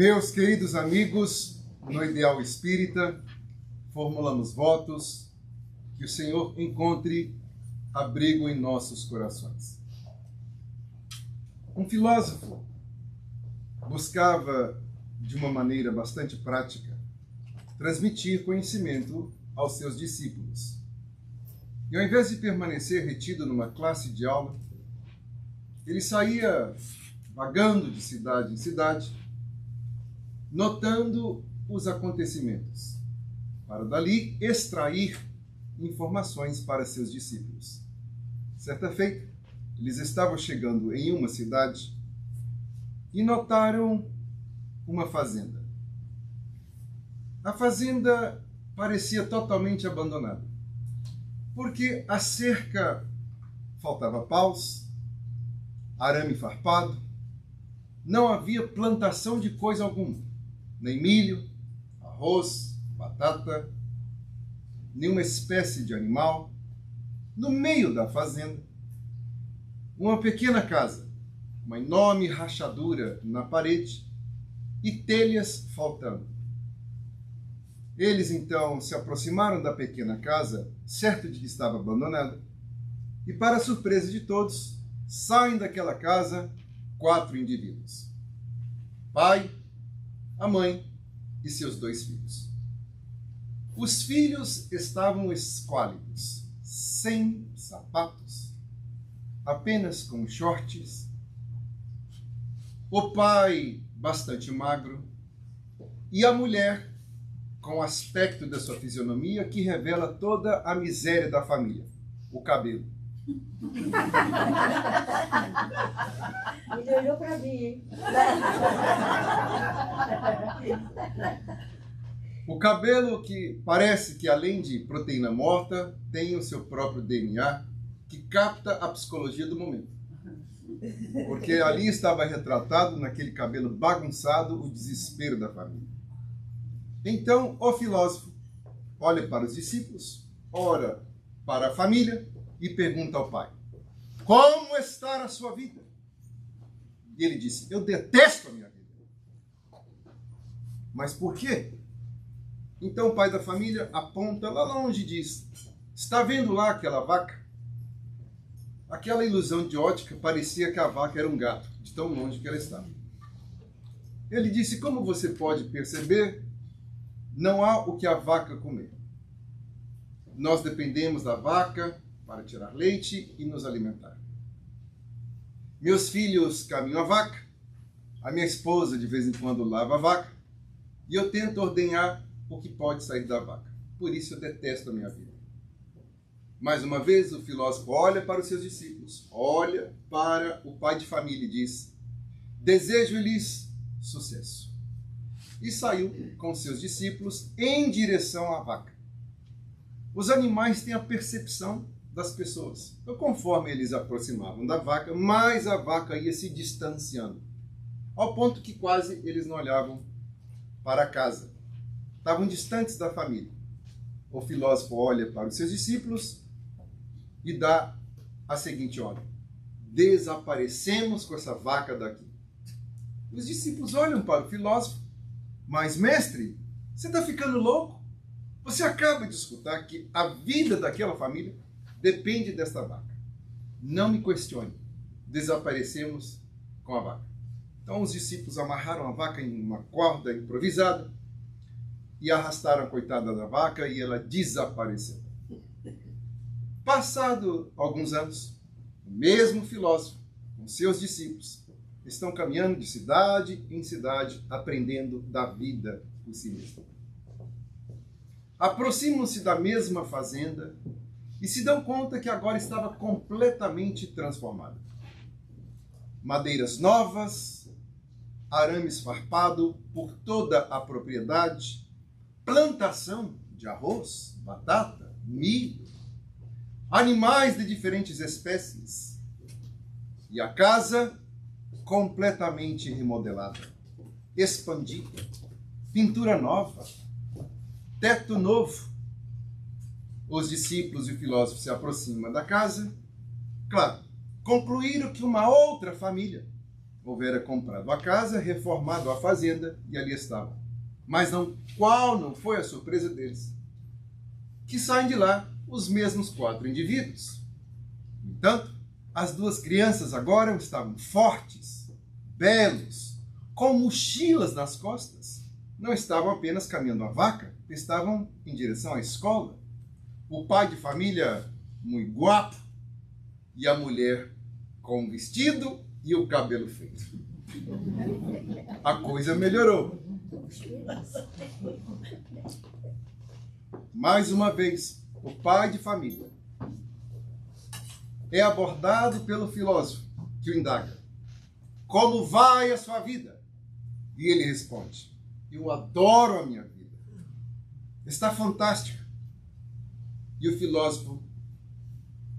Meus queridos amigos, no Ideal Espírita, formulamos votos que o Senhor encontre abrigo em nossos corações. Um filósofo buscava, de uma maneira bastante prática, transmitir conhecimento aos seus discípulos. E ao invés de permanecer retido numa classe de aula, ele saía vagando de cidade em cidade, notando os acontecimentos, para dali extrair informações para seus discípulos. Certa feita, eles estavam chegando em uma cidade e notaram uma fazenda. A fazenda parecia totalmente abandonada, porque a cerca faltava paus, arame farpado, não havia plantação de coisa alguma. Nem milho, arroz, batata, nenhuma espécie de animal. No meio da fazenda, uma pequena casa, uma enorme rachadura na parede e telhas faltando. Eles então se aproximaram da pequena casa, certo de que estava abandonada, e para surpresa de todos, saem daquela casa 4 indivíduos: pai, a mãe e seus 2 filhos. Os filhos estavam esquálidos, sem sapatos, apenas com shorts. O pai bastante magro e a mulher com o aspecto da sua fisionomia que revela toda a miséria da família: o cabelo. Ele olhou para mim, hein? O cabelo que parece que, além de proteína morta, tem o seu próprio DNA, que capta a psicologia do momento. Porque ali estava retratado, naquele cabelo bagunçado, o desespero da família. Então, o filósofo olha para os discípulos, olha para a família e pergunta ao pai: como está a sua vida? E ele disse: eu detesto a minha vida. Mas por quê? Então o pai da família aponta lá longe e diz: está vendo lá aquela vaca? Aquela ilusão de ótica parecia que a vaca era um gato, de tão longe que ela estava. Ele disse: como você pode perceber, não há o que a vaca comer. Nós dependemos da vaca para tirar leite e nos alimentar. Meus filhos caminham a vaca, a minha esposa de vez em quando lava a vaca, e eu tento ordenhar o que pode sair da vaca. Por isso eu detesto a minha vida. Mais uma vez, o filósofo olha para os seus discípulos, olha para o pai de família e diz: desejo-lhes sucesso. E saiu com seus discípulos em direção à vaca. Os animais têm a percepção das pessoas. Então, conforme eles aproximavam da vaca, mais a vaca ia se distanciando, ao ponto que quase eles não olhavam para casa. Estavam distantes da família. O filósofo olha para os seus discípulos e dá a seguinte ordem: desaparecemos com essa vaca daqui. Os discípulos olham para o filósofo: mas, mestre, você está ficando louco? Você acaba de escutar que a vida daquela família depende desta vaca. Não me questione. Desaparecemos com a vaca. Então os discípulos amarraram a vaca em uma corda improvisada e arrastaram a coitada da vaca e ela desapareceu. Passado alguns anos, o mesmo filósofo, com seus discípulos, estão caminhando de cidade em cidade, aprendendo da vida por si mesmo. Aproximam-se da mesma fazenda e se dão conta que agora estava completamente transformada. Madeiras novas, arames farpado por toda a propriedade, plantação de arroz, batata, milho, animais de diferentes espécies. E a casa completamente remodelada, expandida, pintura nova, teto novo. Os discípulos e o filósofo se aproximam da casa. Claro, concluíram que uma outra família houvera comprado a casa, reformado a fazenda, e ali estava. Mas qual não foi a surpresa deles? Que saem de lá os mesmos 4 indivíduos. No entanto, as 2 crianças agora estavam fortes, belos, com mochilas nas costas. Não estavam apenas caminhando a vaca, estavam em direção à escola. O pai de família, muito guapo, e a mulher com o vestido e o cabelo feito. A coisa melhorou. Mais uma vez, o pai de família é abordado pelo filósofo, que o indaga: como vai a sua vida? E ele responde: eu adoro a minha vida. Está fantástica. E o filósofo,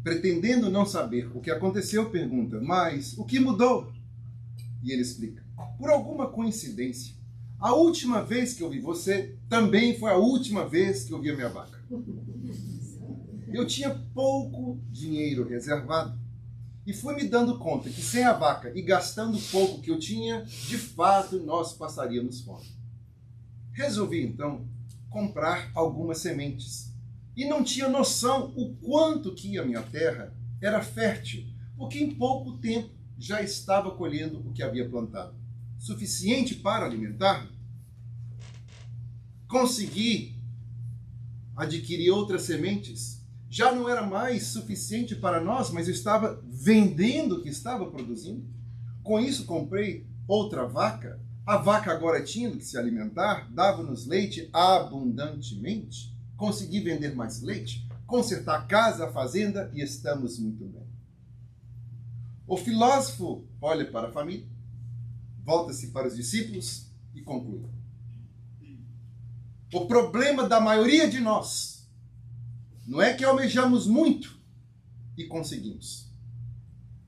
pretendendo não saber o que aconteceu, pergunta: mas o que mudou? E ele explica: por alguma coincidência, a última vez que eu vi você também foi a última vez que eu vi a minha vaca. Eu tinha pouco dinheiro reservado e fui me dando conta que sem a vaca e gastando o pouco que eu tinha, de fato nós passaríamos fome. Resolvi então comprar algumas sementes e não tinha noção o quanto que a minha terra era fértil, porque em pouco tempo já estava colhendo o que havia plantado. Suficiente para alimentar. Consegui adquirir outras sementes. Já não era mais suficiente para nós, mas eu estava vendendo o que estava produzindo. Com isso, comprei outra vaca. A vaca agora tinha que se alimentar, dava-nos leite abundantemente. Consegui vender mais leite, consertar a casa, a fazenda, e estamos muito bem. O filósofo olha para a família, volta-se para os discípulos e conclui: o problema da maioria de nós não é que almejamos muito e conseguimos.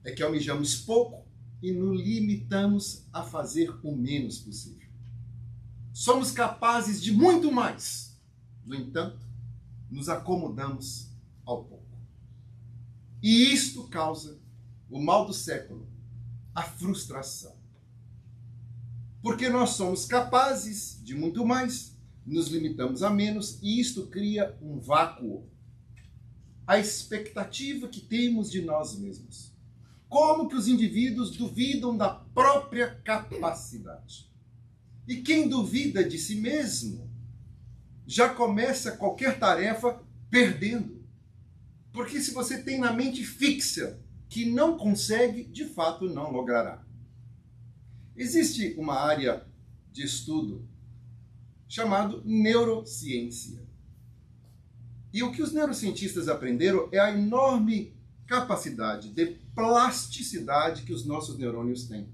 É que almejamos pouco e nos limitamos a fazer o menos possível. Somos capazes de muito mais. No entanto, nos acomodamos ao pouco. E isto causa o mal do século, a frustração. Porque nós somos capazes de muito mais, nos limitamos a menos, e isto cria um vácuo. A expectativa que temos de nós mesmos. Como que os indivíduos duvidam da própria capacidade. E quem duvida de si mesmo já começa qualquer tarefa perdendo. Porque se você tem na mente fixa que não consegue, de fato não logrará. Existe uma área de estudo chamado neurociência. E o que os neurocientistas aprenderam é a enorme capacidade de plasticidade que os nossos neurônios têm.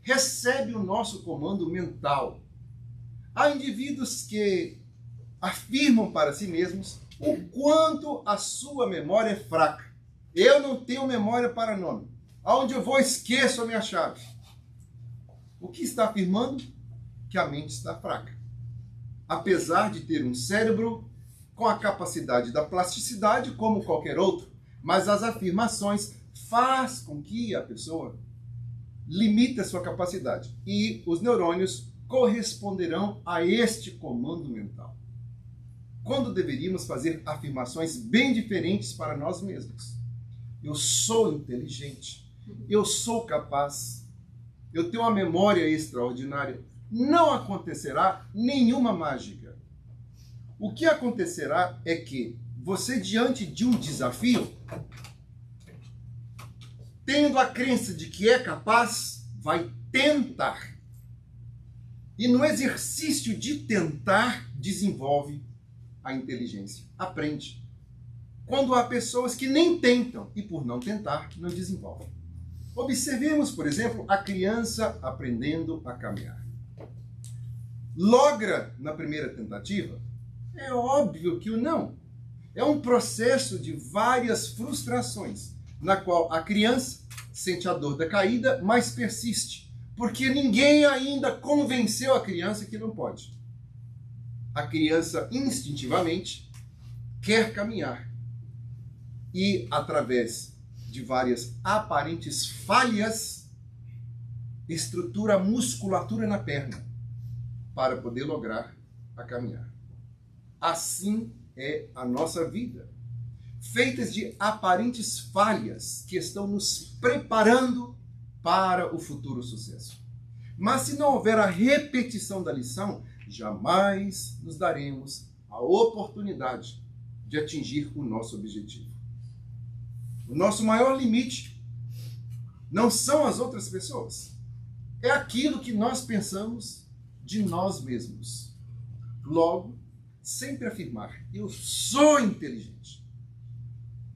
Recebe o nosso comando mental. Há indivíduos que afirmam para si mesmos o quanto a sua memória é fraca. Eu não tenho memória para nome. Aonde eu vou, esqueço a minha chave. O que está afirmando? Que a mente está fraca. Apesar de ter um cérebro com a capacidade da plasticidade como qualquer outro, mas as afirmações faz com que a pessoa limite a sua capacidade. E os neurônios corresponderão a este comando mental. Quando deveríamos fazer afirmações bem diferentes para nós mesmos. Eu sou inteligente, eu sou capaz, eu tenho uma memória extraordinária. Não acontecerá nenhuma mágica. O que acontecerá é que você, diante de um desafio, tendo a crença de que é capaz, vai tentar. E no exercício de tentar, desenvolve a inteligência. Aprende. Quando há pessoas que nem tentam e, por não tentar, não desenvolvem. Observemos, por exemplo, a criança aprendendo a caminhar. Logra na primeira tentativa? É óbvio que o não. É um processo de várias frustrações, na qual a criança sente a dor da caída, mas persiste, porque ninguém ainda convenceu a criança que não pode. A criança instintivamente quer caminhar e, através de várias aparentes falhas, estrutura a musculatura na perna para poder lograr a caminhar. Assim é a nossa vida, feitas de aparentes falhas que estão nos preparando para o futuro sucesso. Mas se não houver a repetição da lição, jamais nos daremos a oportunidade de atingir o nosso objetivo. O nosso maior limite não são as outras pessoas, é aquilo que nós pensamos de nós mesmos. Logo, sempre afirmar, eu sou inteligente.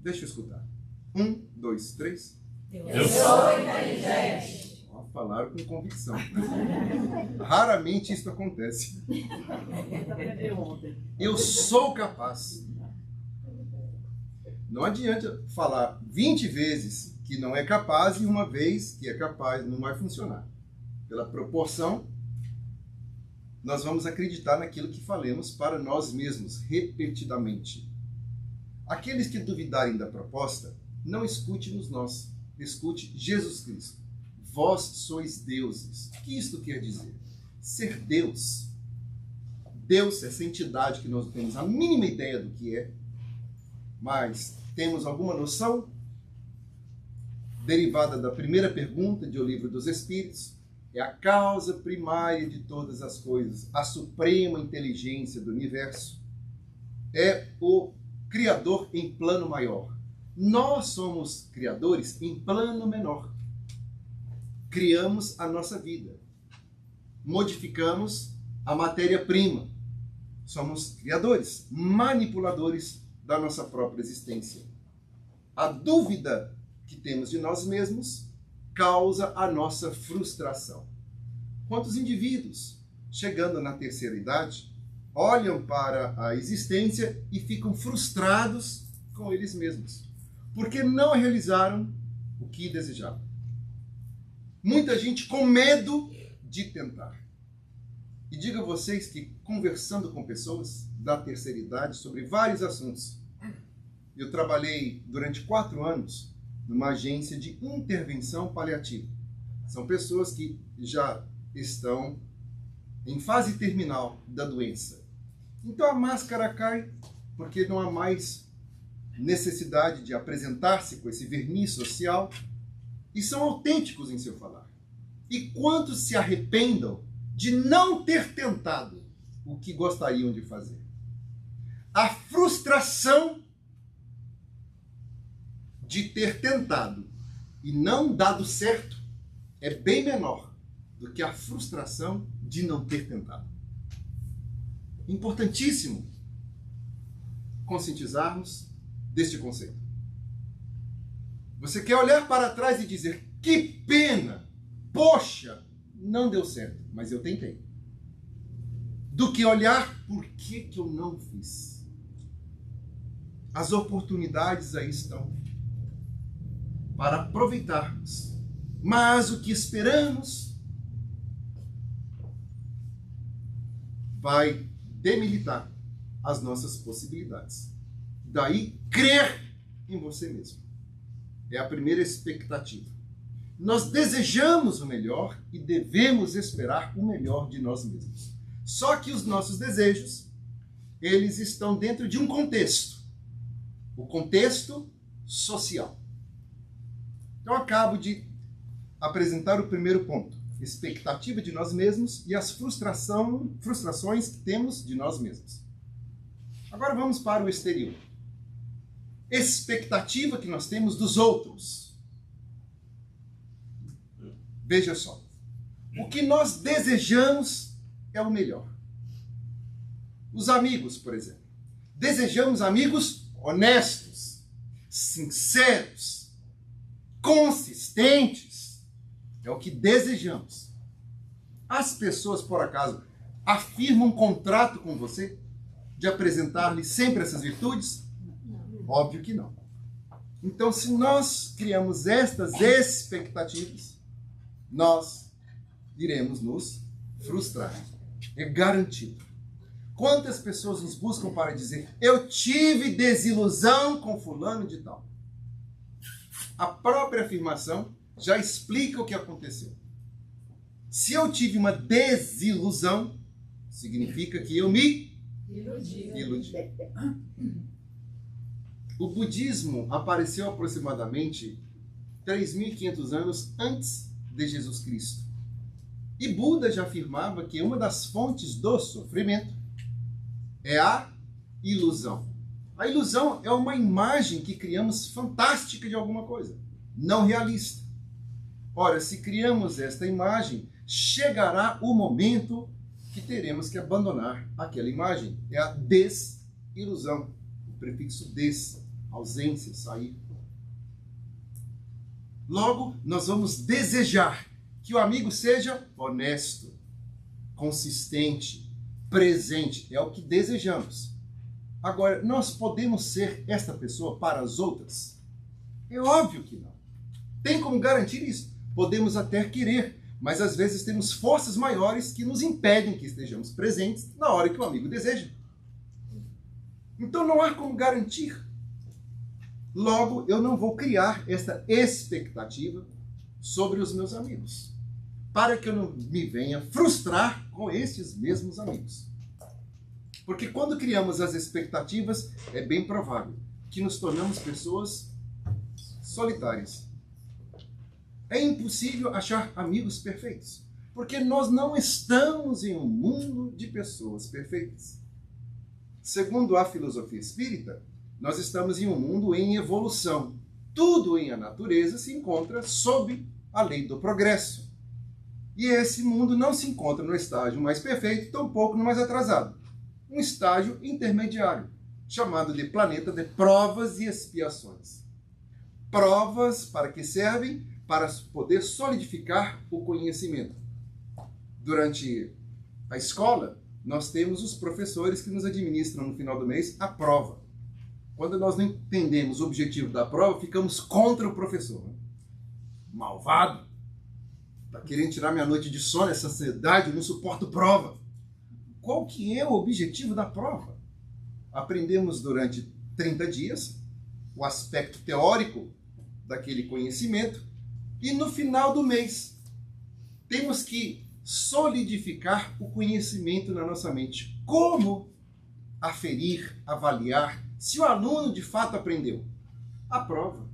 Deixa eu escutar. 1, 2, 3. Eu sou inteligente. Falaram com convicção. Raramente isso acontece. Eu sou capaz. Não adianta falar 20 vezes que não é capaz e uma vez que é capaz, não vai funcionar. Pela proporção, nós vamos acreditar naquilo que falemos para nós mesmos, repetidamente. Aqueles que duvidarem da proposta, não escute-nos nós, escute Jesus Cristo. Vós sois deuses. O que isto quer dizer? Ser Deus. Deus, essa entidade que nós não temos a mínima ideia do que é, mas temos alguma noção, derivada da primeira pergunta de O Livro dos Espíritos, é a causa primária de todas as coisas, a suprema inteligência do universo, é o Criador em plano maior. Nós somos criadores em plano menor. Criamos a nossa vida, modificamos a matéria-prima, somos criadores, manipuladores da nossa própria existência. A dúvida que temos de nós mesmos causa a nossa frustração. Quantos indivíduos, chegando na terceira idade, olham para a existência e ficam frustrados com eles mesmos, porque não realizaram o que desejavam. Muita gente com medo de tentar. E digo a vocês que, conversando com pessoas da terceira idade sobre vários assuntos, eu trabalhei durante 4 anos numa agência de intervenção paliativa. São pessoas que já estão em fase terminal da doença. Então a máscara cai, porque não há mais necessidade de apresentar-se com esse verniz social, e são autênticos em seu falar. E quantos se arrependam de não ter tentado o que gostariam de fazer? A frustração de ter tentado e não dado certo é bem menor do que a frustração de não ter tentado. Importantíssimo conscientizarmos deste conceito. Você quer olhar para trás e dizer, que pena, poxa, não deu certo, mas eu tentei. Do que olhar, por que eu não fiz? As oportunidades aí estão para aproveitarmos. Mas o que esperamos vai demilitar as nossas possibilidades. Daí, crer em você mesmo. É a primeira expectativa. Nós desejamos o melhor e devemos esperar o melhor de nós mesmos. Só que os nossos desejos, eles estão dentro de um contexto. O contexto social. Então, eu acabo de apresentar o primeiro ponto. Expectativa de nós mesmos e as frustrações que temos de nós mesmos. Agora vamos para o exterior. Expectativa que nós temos dos outros. Veja só. O que nós desejamos é o melhor. Os amigos, por exemplo. Desejamos amigos honestos, sinceros, consistentes. É o que desejamos. As pessoas, por acaso, afirmam um contrato com você de apresentar-lhe sempre essas virtudes? Óbvio que não. Então, se nós criamos estas expectativas, nós iremos nos frustrar. É garantido. Quantas pessoas nos buscam para dizer, eu tive desilusão com fulano de tal? A própria afirmação já explica o que aconteceu. Se eu tive uma desilusão, significa que eu me iludi. O budismo apareceu aproximadamente 3.500 anos antes de Jesus Cristo. E Buda já afirmava que uma das fontes do sofrimento é a ilusão. A ilusão é uma imagem que criamos fantástica de alguma coisa, não realista. Ora, se criamos esta imagem, chegará o momento que teremos que abandonar aquela imagem. É a desilusão. O prefixo des, ausência, sair. Logo, nós vamos desejar que o amigo seja honesto, consistente, presente. É o que desejamos. Agora, nós podemos ser esta pessoa para as outras? É óbvio que não. Tem como garantir isso? Podemos até querer, mas às vezes temos forças maiores que nos impedem que estejamos presentes na hora que o amigo deseja. Então não há como garantir. Logo, eu não vou criar esta expectativa sobre os meus amigos, para que eu não me venha frustrar com estes mesmos amigos. Porque quando criamos as expectativas, é bem provável que nos tornamos pessoas solitárias. É impossível achar amigos perfeitos, porque nós não estamos em um mundo de pessoas perfeitas. Segundo a filosofia espírita, nós estamos em um mundo em evolução. Tudo em a natureza se encontra sob a lei do progresso. E esse mundo não se encontra no estágio mais perfeito, tampouco no mais atrasado. Um estágio intermediário, chamado de planeta de provas e expiações. Provas para que servem? Para poder solidificar o conhecimento. Durante a escola, nós temos os professores que nos administram no final do mês a prova. Quando nós não entendemos o objetivo da prova, ficamos contra o professor. Malvado! Está querendo tirar minha noite de sono, essa ansiedade, eu não suporto prova. Qual que é o objetivo da prova? Aprendemos durante 30 dias o aspecto teórico daquele conhecimento e no final do mês temos que solidificar o conhecimento na nossa mente. Como aferir, avaliar se o aluno de fato aprendeu? A prova.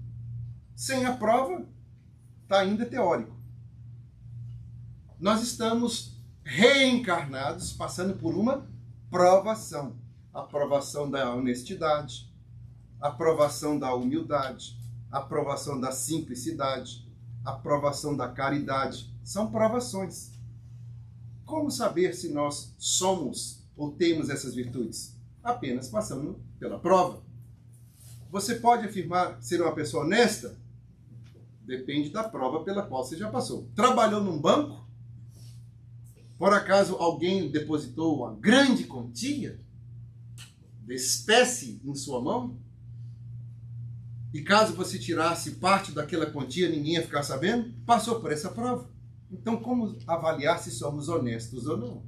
Sem a prova, está ainda teórico. Nós estamos reencarnados passando por uma provação. A provação da honestidade, a provação da humildade, a provação da simplicidade, a provação da caridade. São provações. Como saber se nós somos ou temos essas virtudes? Apenas passando pela prova. Você pode afirmar ser uma pessoa honesta? Depende da prova pela qual você já passou. Trabalhou num banco? Por acaso alguém depositou uma grande quantia de espécie em sua mão? E caso você tirasse parte daquela quantia, ninguém ia ficar sabendo? Passou por essa prova. Então, como avaliar se somos honestos ou não?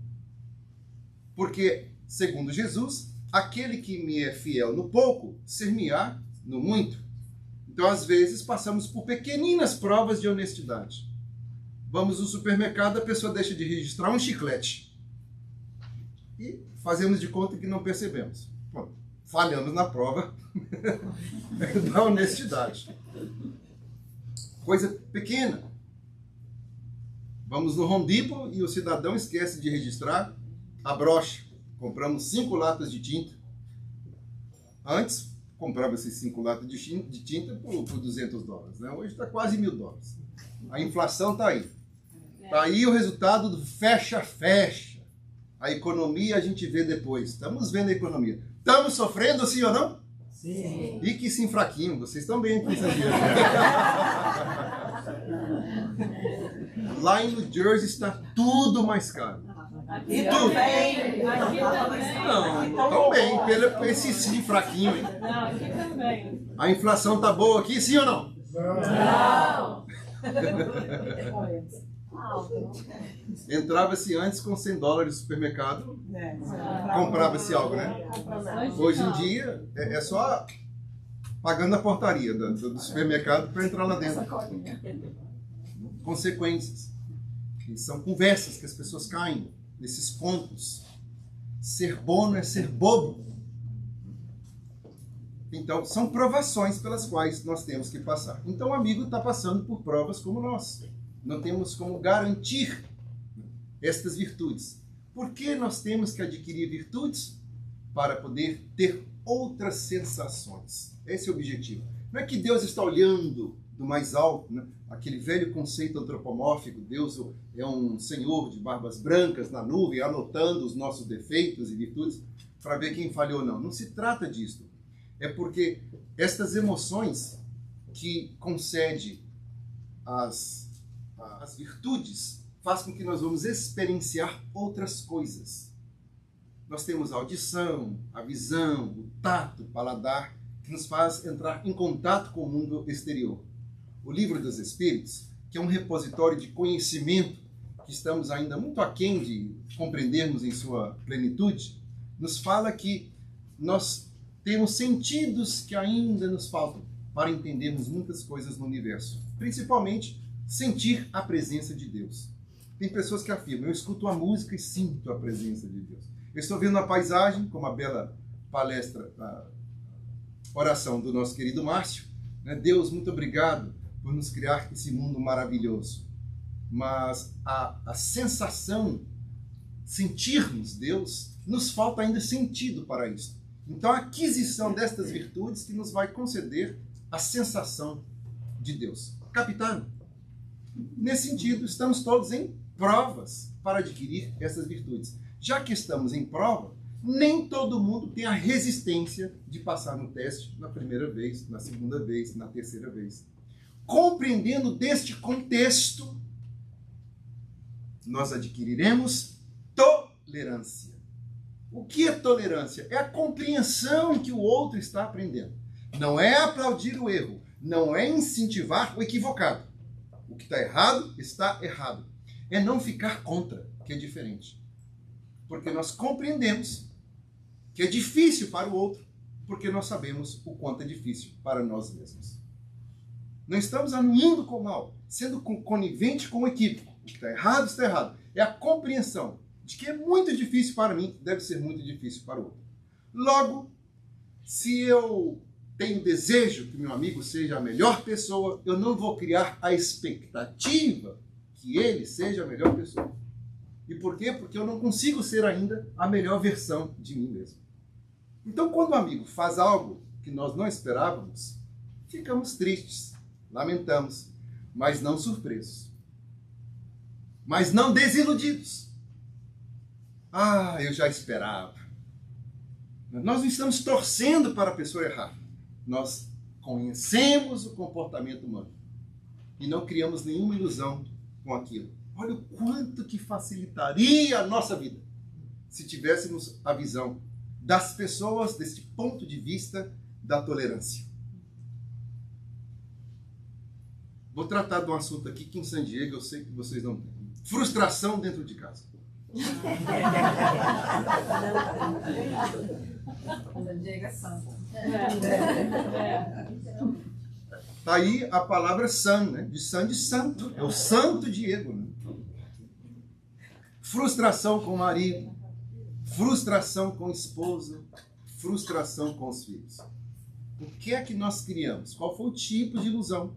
Porque, segundo Jesus, aquele que me é fiel no pouco, ser-me-á no muito. Então, às vezes, passamos por pequeninas provas de honestidade. Vamos no supermercado, a pessoa deixa de registrar um chiclete. E fazemos de conta que não percebemos. Bom, falhamos na prova da honestidade. Coisa pequena. Vamos no Home Depot e o cidadão esquece de registrar a brocha. Compramos 5 latas de tinta. Antes, comprava esses 5 latas de tinta por $200. Né? Hoje está quase $1.000. A inflação está aí. Está aí o resultado do fecha-fecha. A economia a gente vê depois. Estamos vendo a economia. Estamos sofrendo, sim ou não? Sim. E que sim fraquinho. Vocês estão bem aqui. Lá em New Jersey está tudo mais caro. Aqui tudo. também. Aqui também. Não, estão bem. Pelo esse sim fraquinho. Hein? Não, aqui também. A inflação está boa aqui, sim ou não? Não. Entrava-se antes com $100 no supermercado, comprava-se algo, né? Hoje em dia é só pagando a portaria do supermercado para entrar lá dentro. Consequências. E são conversas que as pessoas caem nesses pontos. Ser bom não é ser bobo. Então, são provações pelas quais nós temos que passar. Então, o amigo está passando por provas como nós. Não temos como garantir estas virtudes. Por que nós temos que adquirir virtudes? Para poder ter outras sensações. Esse é o objetivo. Não é que Deus está olhando do mais alto, né? Aquele velho conceito antropomórfico, Deus é um senhor de barbas brancas na nuvem, anotando os nossos defeitos e virtudes para ver quem falhou ou não. Não se trata disso. É porque estas emoções que concede as virtudes faz com que nós vamos experienciar outras coisas. Nós temos a audição, a visão, o tato, o paladar, que nos faz entrar em contato com o mundo exterior. O Livro dos Espíritos, que é um repositório de conhecimento que estamos ainda muito aquém de compreendermos em sua plenitude, nos fala que nós temos sentidos que ainda nos faltam para entendermos muitas coisas no universo. Principalmente, sentir a presença de Deus. Tem pessoas que afirmam, eu escuto a música e sinto a presença de Deus. Eu estou vendo a paisagem, como a bela palestra, a oração do nosso querido Márcio. Deus, muito obrigado por nos criar esse mundo maravilhoso. Mas a sensação, sentirmos Deus, nos falta ainda sentido para isso. Então, a aquisição destas virtudes que nos vai conceder a sensação de Deus. Capitão? Nesse sentido, estamos todos em provas para adquirir essas virtudes. Já que estamos em prova, nem todo mundo tem a resistência de passar no teste na primeira vez, na segunda vez, na terceira vez. Compreendendo deste contexto, nós adquiriremos tolerância. O que é tolerância? É a compreensão que o outro está aprendendo. Não é aplaudir o erro, não é incentivar o equivocado. O que está errado. É não ficar contra, que é diferente. Porque nós compreendemos que é difícil para o outro, porque nós sabemos o quanto é difícil para nós mesmos. Não estamos anuindo com o mal, sendo conivente com o equívoco. O que está errado. É a compreensão de que é muito difícil para mim, deve ser muito difícil para o outro. Logo, se eu tenho desejo que meu amigo seja a melhor pessoa, eu não vou criar a expectativa que ele seja a melhor pessoa. E por quê? Porque eu não consigo ser ainda a melhor versão de mim mesmo. Então, quando o amigo faz algo que nós não esperávamos, ficamos tristes, lamentamos, mas não surpresos. Mas não desiludidos. Ah, eu já esperava. Nós não estamos torcendo para a pessoa errar. Nós conhecemos o comportamento humano e não criamos nenhuma ilusão com aquilo. Olha o quanto que facilitaria a nossa vida se tivéssemos a visão das pessoas desse ponto de vista da tolerância. Vou tratar de um assunto aqui que em San Diego eu sei que vocês não têm. Frustração dentro de casa. San Diego é santo. Está aí a palavra san, né? De santo. É o santo Diego. Né? Frustração com o marido, frustração com a esposa, frustração com os filhos. O que é que nós criamos? Qual foi o tipo de ilusão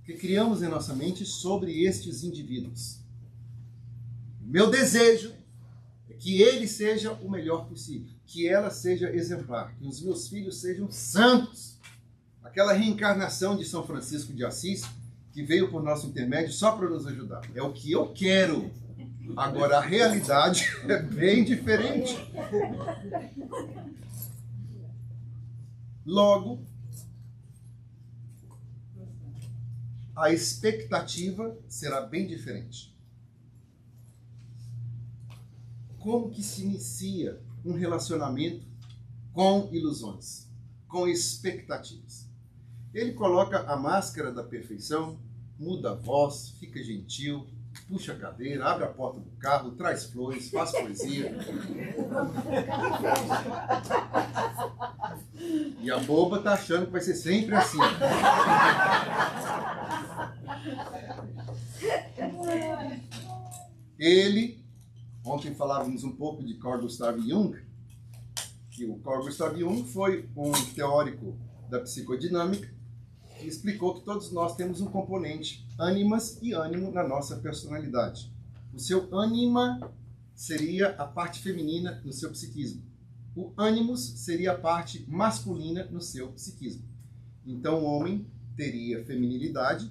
que criamos em nossa mente sobre estes indivíduos? Meu desejo é que ele seja o melhor possível, que ela seja exemplar, que os meus filhos sejam santos. Aquela reencarnação de São Francisco de Assis, que veio por nosso intermédio só para nos ajudar. É o que eu quero. Agora, a realidade é bem diferente. Logo, a expectativa será bem diferente. Como que se inicia um relacionamento com ilusões, com expectativas? Ele coloca a máscara da perfeição, muda a voz, fica gentil, puxa a cadeira, abre a porta do carro, traz flores, faz poesia. E a boba tá achando que vai ser sempre assim. Ele, ontem falávamos um pouco de Carl Gustav Jung, que o Carl Gustav Jung foi um teórico da psicodinâmica que explicou que todos nós temos um componente ânimas e ânimo na nossa personalidade. O seu ânima seria a parte feminina no seu psiquismo. O ânimos seria a parte masculina no seu psiquismo. Então o homem teria feminilidade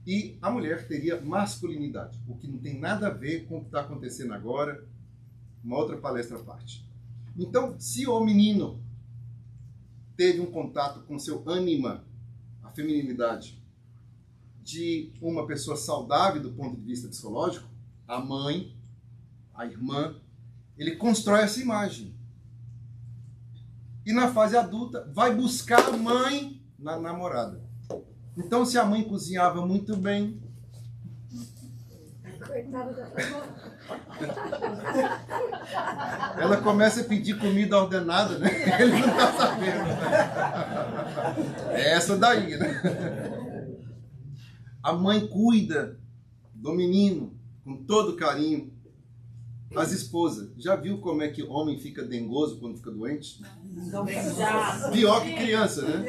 e a mulher teria masculinidade, o que não tem nada a ver com o que está acontecendo agora, uma outra palestra à parte. Então, se o menino teve um contato com seu ânima, a feminilidade, de uma pessoa saudável do ponto de vista psicológico, a mãe, a irmã, ele constrói essa imagem. E na fase adulta, vai buscar a mãe na namorada. Então, se a mãe cozinhava muito bem... Coitada da ela começa a pedir comida ordenada, né? Ele não está sabendo. É essa daí, né? A mãe cuida do menino com todo carinho. As esposas, já viu como é que o homem fica dengoso quando fica doente? Pior que criança, né?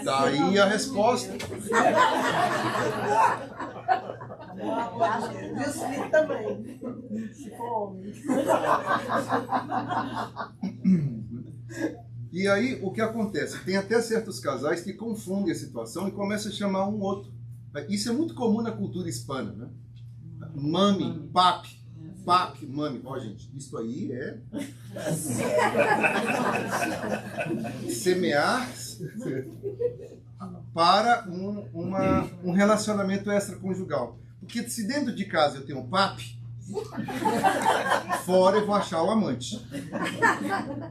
Daí a resposta. Deus também. Se for homem. E aí, o que acontece? Tem até certos casais que confundem a situação e começam a chamar um outro. Isso é muito comum na cultura hispana, né? Mami, papi. Papi, mami. Ó, gente, isso aí é... semear para um relacionamento extraconjugal. Porque se dentro de casa eu tenho um papi, fora eu vou achar o amante.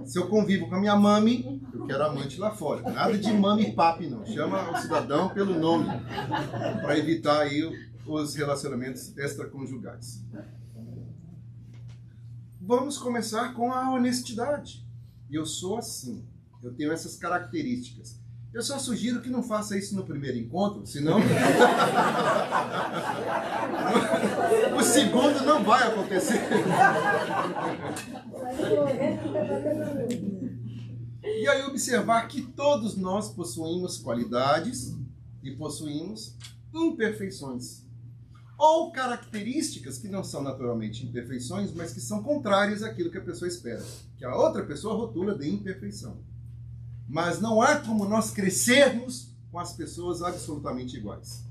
Se eu convivo com a minha mami, eu quero amante lá fora. Nada de mami e papi, não. Chama o cidadão pelo nome, para evitar aí os relacionamentos extraconjugais. Vamos começar com a honestidade. Eu sou assim. Eu tenho essas características. Eu só sugiro que não faça isso no primeiro encontro, senão... o segundo não vai acontecer. E aí observar que todos nós possuímos qualidades e possuímos imperfeições. Ou características que não são naturalmente imperfeições, mas que são contrárias àquilo que a pessoa espera. Que a outra pessoa rotula de imperfeição. Mas não há como nós crescermos com as pessoas absolutamente iguais.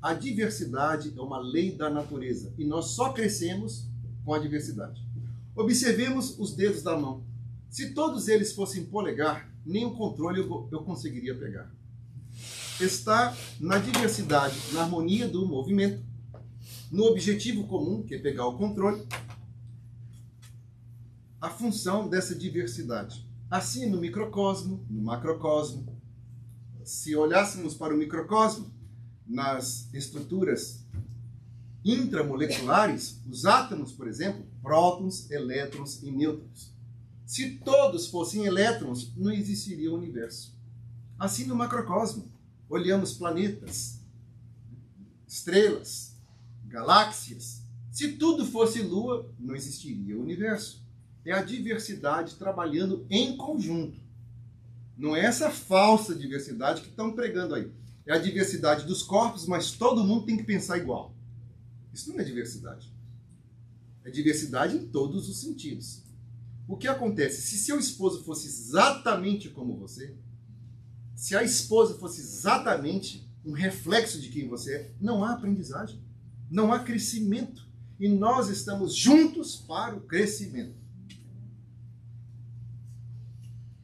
A diversidade é uma lei da natureza. E nós só crescemos com a diversidade. Observemos os dedos da mão. Se todos eles fossem polegar, nem o controle eu conseguiria pegar. Está na diversidade, na harmonia do movimento, no objetivo comum, que é pegar o controle, a função dessa diversidade. Assim, no microcosmo, no macrocosmo, se olhássemos para o microcosmo, nas estruturas intramoleculares, os átomos, por exemplo, prótons, elétrons e nêutrons. Se todos fossem elétrons, não existiria o universo. Assim, no macrocosmo, olhamos planetas, estrelas, galáxias. Se tudo fosse lua, não existiria o universo. É a diversidade trabalhando em conjunto. Não é essa falsa diversidade que estão pregando aí. É a diversidade dos corpos, mas todo mundo tem que pensar igual. Isso não é diversidade. É diversidade em todos os sentidos. O que acontece? Se seu esposo fosse exatamente como você, se a esposa fosse exatamente um reflexo de quem você é, não há aprendizagem, não há crescimento. E nós estamos juntos para o crescimento.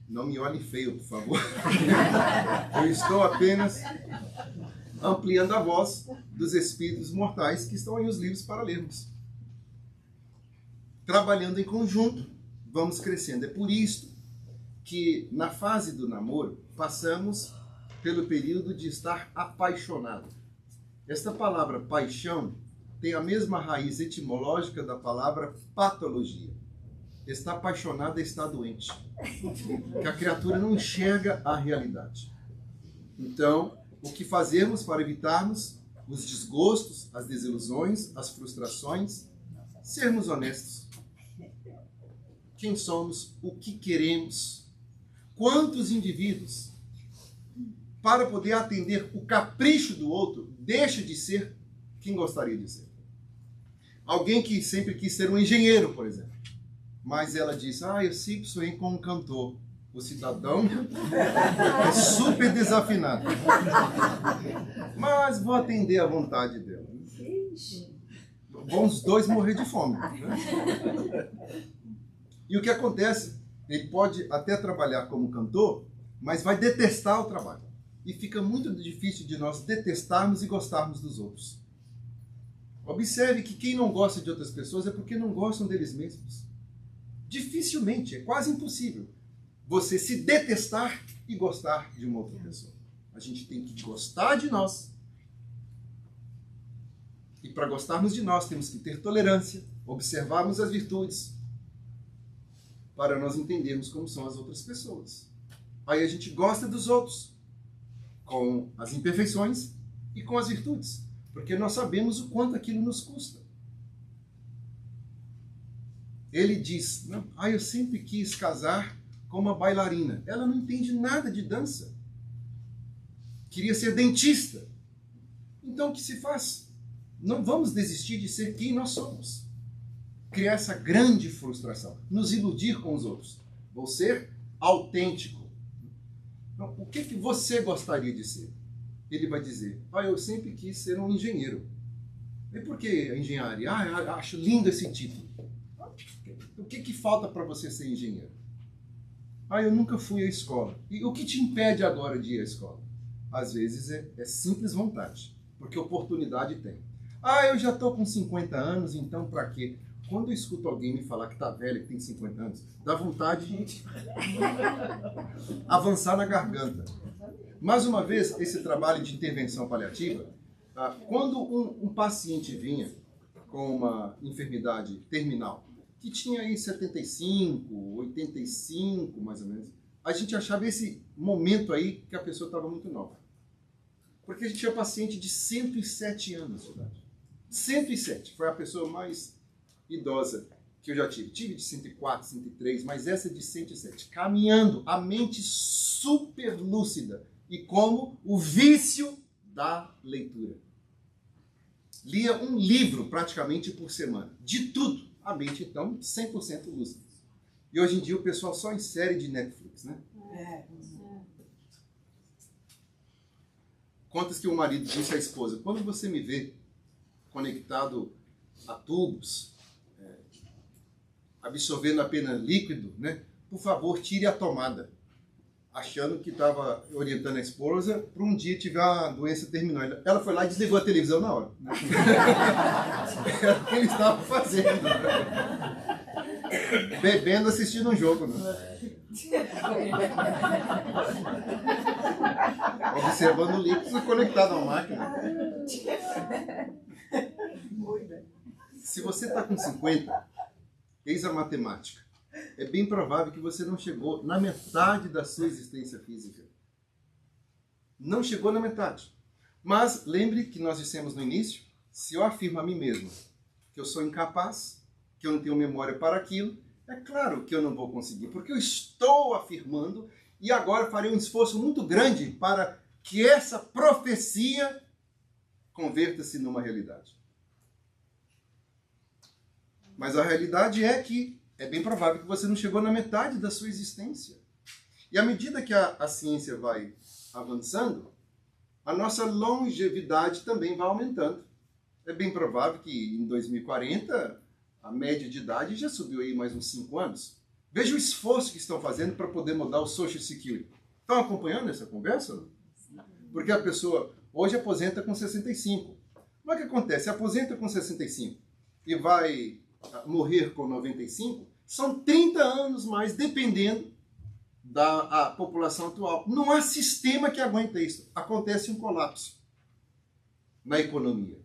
Não me olhe feio, por favor. Eu estou apenas ampliando a voz dos espíritos mortais que estão aí os livros para lermos. Trabalhando em conjunto, vamos crescendo. É por isso que na fase do namoro passamos pelo período de estar apaixonado. Esta palavra paixão tem a mesma raiz etimológica da palavra patologia. Está apaixonada, está doente. Que a criatura não enxerga a realidade. Então, o que fazemos para evitarmos os desgostos, as desilusões, as frustrações, sermos honestos. Quem somos, o que queremos, quantos indivíduos, para poder atender o capricho do outro, deixa de ser quem gostaria de ser. Alguém que sempre quis ser um engenheiro, por exemplo, mas ela diz, eu sempre sonhei com um cantor. O cidadão é super desafinado. Mas vou atender à vontade dela. Vão os dois morrer de fome. Né? E o que acontece? Ele pode até trabalhar como cantor, mas vai detestar o trabalho. E fica muito difícil de nós detestarmos e gostarmos dos outros. Observe que quem não gosta de outras pessoas é porque não gostam deles mesmos. Dificilmente, é quase impossível você se detestar e gostar de uma outra pessoa. A gente tem que gostar de nós. E para gostarmos de nós, temos que ter tolerância, observarmos as virtudes, para nós entendermos como são as outras pessoas. Aí a gente gosta dos outros, com as imperfeições e com as virtudes, porque nós sabemos o quanto aquilo nos custa. Ele diz, eu sempre quis casar com uma bailarina. Ela não entende nada de dança. Queria ser dentista. Então o que se faz? Não vamos desistir de ser quem nós somos. Criar essa grande frustração. Nos iludir com os outros. Vou ser autêntico. Então, o que você gostaria de ser? Ele vai dizer, eu sempre quis ser um engenheiro. E por que a engenharia? Eu acho lindo esse título. O que falta para você ser engenheiro? Eu nunca fui à escola. E o que te impede agora de ir à escola? Às vezes é simples vontade, porque oportunidade tem. Eu já estou com 50 anos, então para quê? Quando eu escuto alguém me falar que está velho, que tem 50 anos, dá vontade de avançar na garganta. Mais uma vez, esse trabalho de intervenção paliativa, quando um paciente vinha com uma enfermidade terminal, que tinha aí 75, 85, mais ou menos, a gente achava esse momento aí que a pessoa estava muito nova. Porque a gente tinha paciente de 107 anos de idade. 107, foi a pessoa mais idosa que eu já tive. Tive de 104, 103, mas essa de 107. Caminhando, a mente super lúcida. E como o vício da leitura. Lia um livro praticamente por semana. De tudo. A mente, então, 100% lúcida. E hoje em dia o pessoal só em série de Netflix, né? Contas que o marido disse à esposa, quando você me vê conectado a tubos, absorvendo apenas líquido, né? Por favor, tire a tomada. Achando que estava orientando a esposa para um dia tiver uma doença terminal. Ela foi lá e desligou a televisão na hora. Né? Era o que ele estava fazendo. Bebendo, assistindo um jogo. Né? Observando o líquido conectado à máquina. Se você está com 50, eis a matemática. É bem provável que você não chegou na metade da sua existência física. Não chegou na metade. Mas lembre que nós dissemos no início, se eu afirmo a mim mesmo que eu sou incapaz, que eu não tenho memória para aquilo, é claro que eu não vou conseguir, porque eu estou afirmando e agora farei um esforço muito grande para que essa profecia converta-se numa realidade. Mas a realidade é que é bem provável que você não chegou na metade da sua existência. E à medida que a ciência vai avançando, a nossa longevidade também vai aumentando. É bem provável que em 2040 a média de idade já subiu aí mais uns 5 anos. Veja o esforço que estão fazendo para poder mudar o Social Security. Estão acompanhando essa conversa? Porque a pessoa hoje aposenta com 65. Mas o que acontece? Aposenta com 65 e vai morrer com 95, são 30 anos mais, dependendo da população atual. Não há sistema que aguente isso. Acontece um colapso na economia.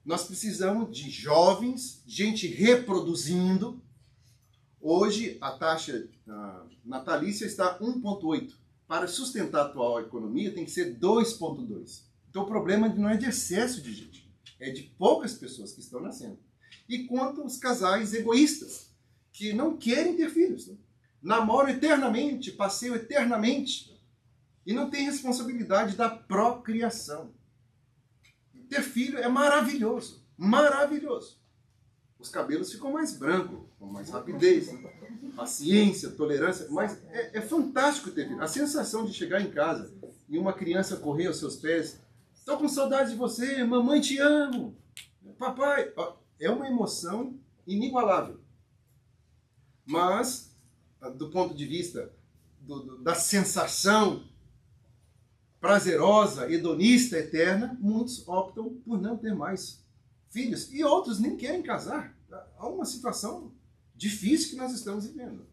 Nós precisamos de jovens, gente reproduzindo. Hoje, a taxa natalícia está 1,8. Para sustentar a atual economia, tem que ser 2,2. Então o problema não é de excesso de gente, é de poucas pessoas que estão nascendo. E quanto os casais egoístas, que não querem ter filhos, né? Namoram eternamente, passeiam eternamente, e não têm responsabilidade da procriação. Ter filho é maravilhoso, maravilhoso. Os cabelos ficam mais brancos, com mais rapidez, né? Paciência, tolerância, mas é fantástico ter filho. A sensação de chegar em casa e uma criança correr aos seus pés, estou com saudade de você, mamãe te amo, papai, é uma emoção inigualável. Mas, do ponto de vista da sensação prazerosa, hedonista, eterna, muitos optam por não ter mais filhos. E outros nem querem casar. Há uma situação difícil que nós estamos vivendo.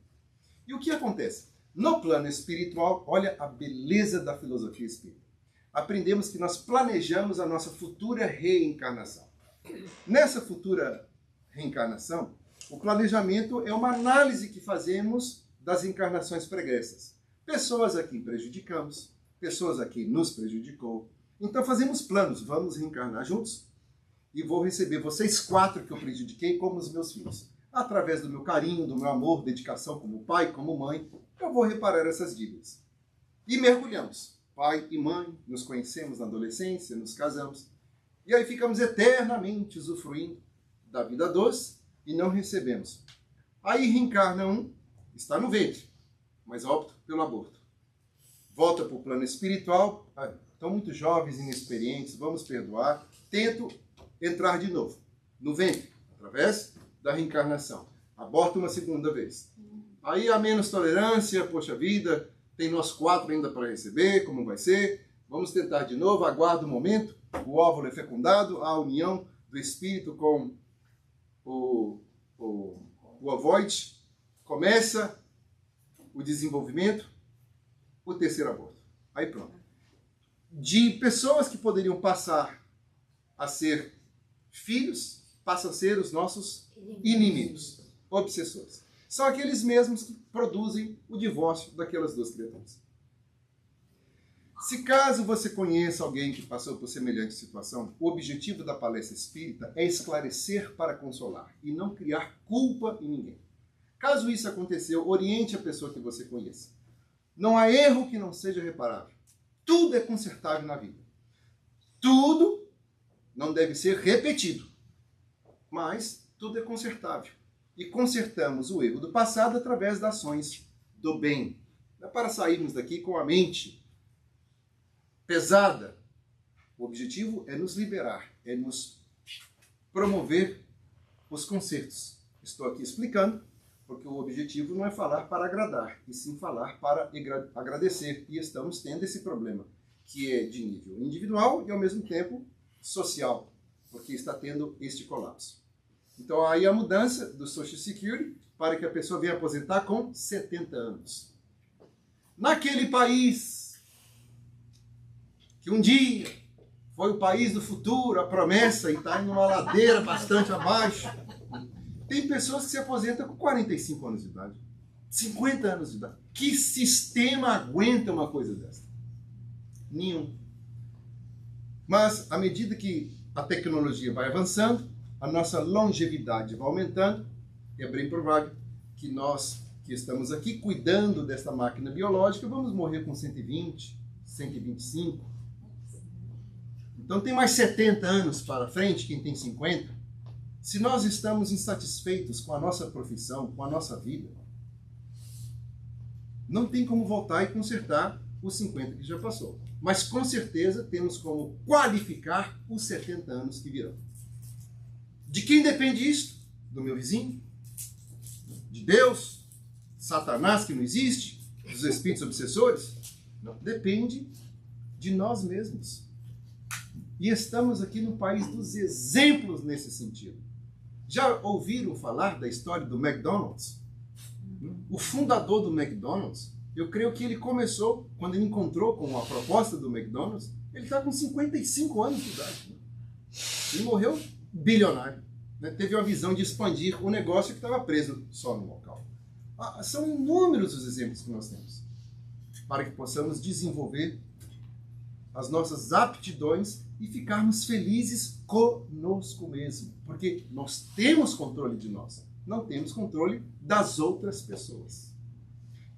E o que acontece? No plano espiritual, olha a beleza da filosofia espírita. Aprendemos que nós planejamos a nossa futura reencarnação. Nessa futura reencarnação, o planejamento é uma análise que fazemos das encarnações pregressas. Pessoas a quem prejudicamos, pessoas a quem nos prejudicou. Então fazemos planos, vamos reencarnar juntos e vou receber vocês 4 que eu prejudiquei como os meus filhos. Através do meu carinho, do meu amor, dedicação como pai, como mãe, eu vou reparar essas dívidas. E mergulhamos. Pai e mãe, nos conhecemos na adolescência, nos casamos. E aí ficamos eternamente usufruindo da vida doce e não recebemos. Aí reencarna um, está no ventre, mas opta pelo aborto. Volta para o plano espiritual, estão muito jovens e inexperientes, vamos perdoar. Tento entrar de novo no ventre, através da reencarnação. Aborta uma segunda vez. Aí há menos tolerância, poxa vida, tem nós 4 ainda para receber, como vai ser? Vamos tentar de novo, aguarda o momento, o óvulo é fecundado, a união do espírito com o ovoide, começa o desenvolvimento, o terceiro aborto. Aí pronto. De pessoas que poderiam passar a ser filhos, passam a ser os nossos inimigos, obsessores. São aqueles mesmos que produzem o divórcio daquelas 2 criaturas. Se caso você conheça alguém que passou por semelhante situação, o objetivo da palestra espírita é esclarecer para consolar e não criar culpa em ninguém. Caso isso aconteceu, oriente a pessoa que você conheça. Não há erro que não seja reparável. Tudo é consertável na vida. Tudo não deve ser repetido, mas tudo é consertável. E consertamos o erro do passado através das ações do bem. Não é para sairmos daqui com a mente pesada. O objetivo é nos liberar, é nos promover os consertos. Estou aqui explicando, porque o objetivo não é falar para agradar, e sim falar para agradecer. E estamos tendo esse problema, que é de nível individual e, ao mesmo tempo, social, porque está tendo este colapso. Então, aí a mudança do Social Security para que a pessoa venha aposentar com 70 anos. Naquele país que um dia foi o país do futuro, a promessa, e está em uma ladeira bastante abaixo, tem pessoas que se aposentam com 45 anos de idade, 50 anos de idade. Que sistema aguenta uma coisa dessa? Nenhum. Mas, à medida que a tecnologia vai avançando, a nossa longevidade vai aumentando, é bem provável que nós, que estamos aqui cuidando desta máquina biológica, vamos morrer com 120, 125. Então tem mais 70 anos para frente, quem tem 50. Se nós estamos insatisfeitos com a nossa profissão, com a nossa vida, não tem como voltar e consertar os 50 que já passou. Mas com certeza temos como qualificar os 70 anos que virão. De quem depende isso? Do meu vizinho? De Deus? Satanás, que não existe? Dos espíritos obsessores? Não. Depende de nós mesmos. E estamos aqui no país dos exemplos nesse sentido. Já ouviram falar da história do McDonald's? O fundador do McDonald's, eu creio que ele começou, quando ele encontrou com a proposta do McDonald's, ele está com 55 anos de idade. Ele morreu bilionário. Teve uma visão de expandir o negócio que estava preso só no local. São inúmeros os exemplos que nós temos para que possamos desenvolver as nossas aptidões e ficarmos felizes conosco mesmo. Porque nós temos controle de nós, não temos controle das outras pessoas.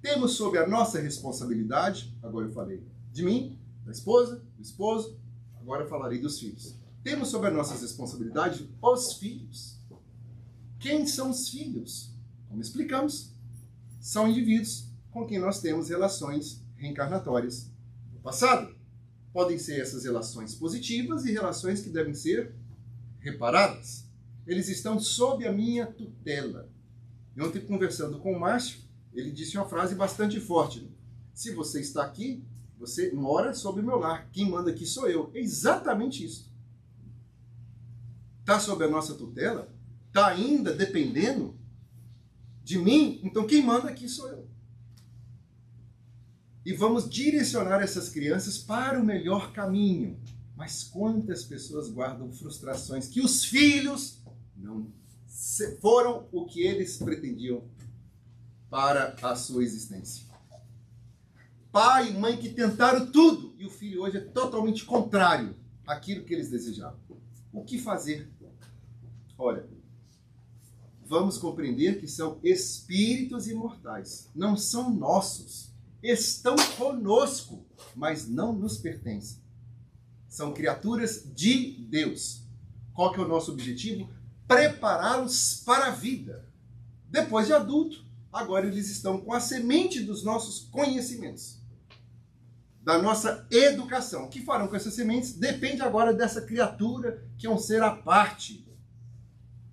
Temos sob a nossa responsabilidade, agora eu falei de mim, da esposa, do esposo, agora eu falarei dos filhos. Temos sob a nossa responsabilidade os filhos. Quem são os filhos? Como explicamos, são indivíduos com quem nós temos relações reencarnatórias no passado. Podem ser essas relações positivas e relações que devem ser reparadas. Eles estão sob a minha tutela. E ontem, conversando com o Márcio, ele disse uma frase bastante forte. Se você está aqui, você mora sob o meu lar. Quem manda aqui sou eu. É exatamente isso. Está sob a nossa tutela? Está ainda dependendo de mim? Então quem manda aqui sou eu. E vamos direcionar essas crianças para o melhor caminho. Mas quantas pessoas guardam frustrações que os filhos não foram o que eles pretendiam para a sua existência. Pai e mãe que tentaram tudo e o filho hoje é totalmente contrário àquilo que eles desejavam. O que fazer? Olha, vamos compreender que são espíritos imortais, não são nossos. Estão conosco, mas não nos pertencem. São criaturas de Deus. Qual que é o nosso objetivo? Prepará-los para a vida. Depois de adulto, agora eles estão com a semente dos nossos conhecimentos, da nossa educação. O que farão com essas sementes depende agora dessa criatura que é um ser à parte.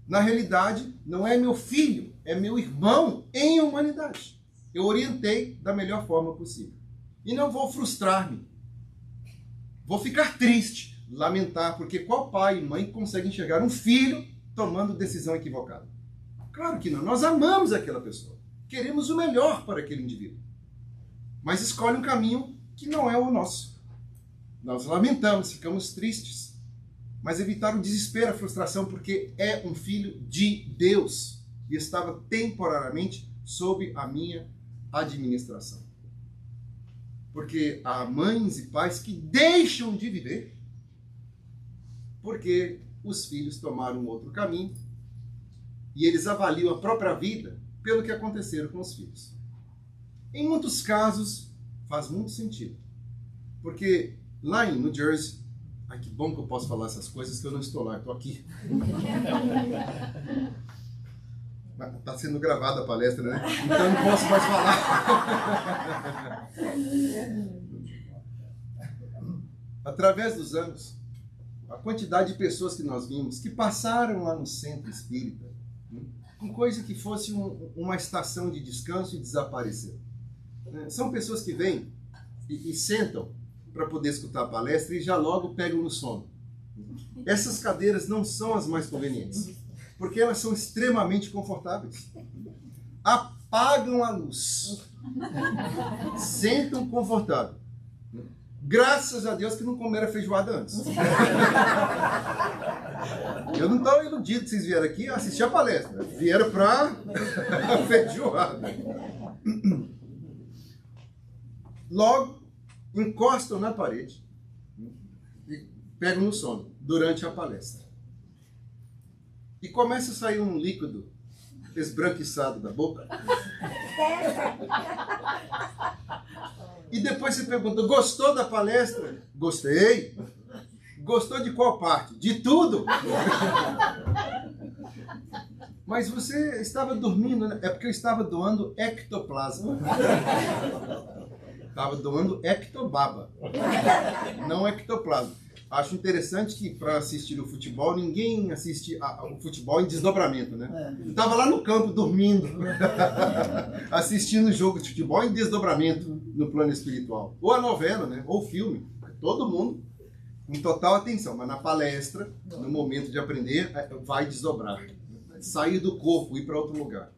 Na realidade, não é meu filho, é meu irmão em humanidade. Eu orientei da melhor forma possível. E não vou frustrar-me. Vou ficar triste, lamentar, porque qual pai e mãe consegue enxergar um filho tomando decisão equivocada? Claro que não. Nós amamos aquela pessoa. Queremos o melhor para aquele indivíduo. Mas escolhe um caminho que não é o nosso. Nós lamentamos, ficamos tristes. Mas evitar o desespero, a frustração, porque é um filho de Deus e estava temporariamente sob a minha administração. Porque há mães e pais que deixam de viver porque os filhos tomaram um outro caminho e eles avaliam a própria vida pelo que aconteceram com os filhos. Em muitos casos, faz muito sentido. Porque lá em New Jersey, ai, que bom que eu posso falar essas coisas, que eu não estou lá, eu estou aqui. Está sendo gravada a palestra, né? Então eu não posso mais falar. Através dos anos, a quantidade de pessoas que nós vimos que passaram lá no centro espírita, com coisa que fosse uma estação de descanso e desapareceram. São pessoas que vêm e sentam para poder escutar a palestra e já logo pegam no sono. Essas cadeiras não são as mais convenientes, porque elas são extremamente confortáveis. Apagam a luz. Sentam confortável. Graças a Deus que não comeram feijoada antes. Eu não estou iludido que vocês vieram aqui assistir a palestra. Vieram para a feijoada. Logo, encostam na parede e pegam no sono durante a palestra. E começa a sair um líquido esbranquiçado da boca. E depois você pergunta, gostou da palestra? Gostei. Gostou de qual parte? De tudo. Mas você estava dormindo, né? É porque eu estava doando ectoplasma. Estava doando ectobaba, não ectoplasma. Acho interessante que para assistir o futebol, ninguém assiste o futebol em desdobramento, né? Eu estava lá no campo, dormindo, assistindo o jogo de futebol em desdobramento no plano espiritual. Ou a novela, né? Ou o filme. Todo mundo com total atenção. Mas na palestra, no momento de aprender, vai desdobrar. Sair do corpo, ir para outro lugar.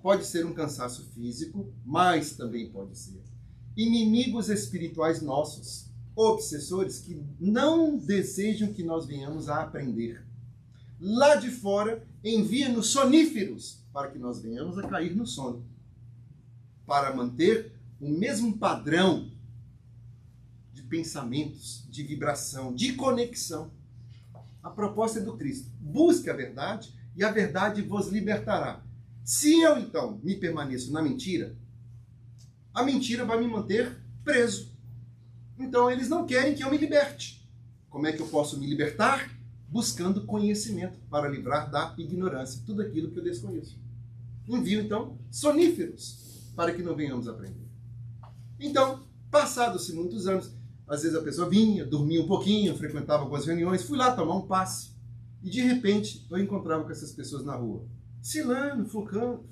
Pode ser um cansaço físico, mas também pode ser inimigos espirituais nossos, obsessores que não desejam que nós venhamos a aprender. Lá de fora, envia-nos soníferos para que nós venhamos a cair no sono, para manter o mesmo padrão de pensamentos, de vibração, de conexão. A proposta é do Cristo. Busque a verdade e a verdade vos libertará. Se eu, então, me permaneço na mentira, a mentira vai me manter preso. Então, eles não querem que eu me liberte. Como é que eu posso me libertar? Buscando conhecimento para livrar da ignorância, tudo aquilo que eu desconheço. Envio, então, soníferos para que não venhamos aprender. Então, passados-se muitos anos, às vezes a pessoa vinha, dormia um pouquinho, frequentava algumas reuniões, fui lá tomar um passe. E de repente, eu encontrava com essas pessoas na rua. Ciclano e fulano.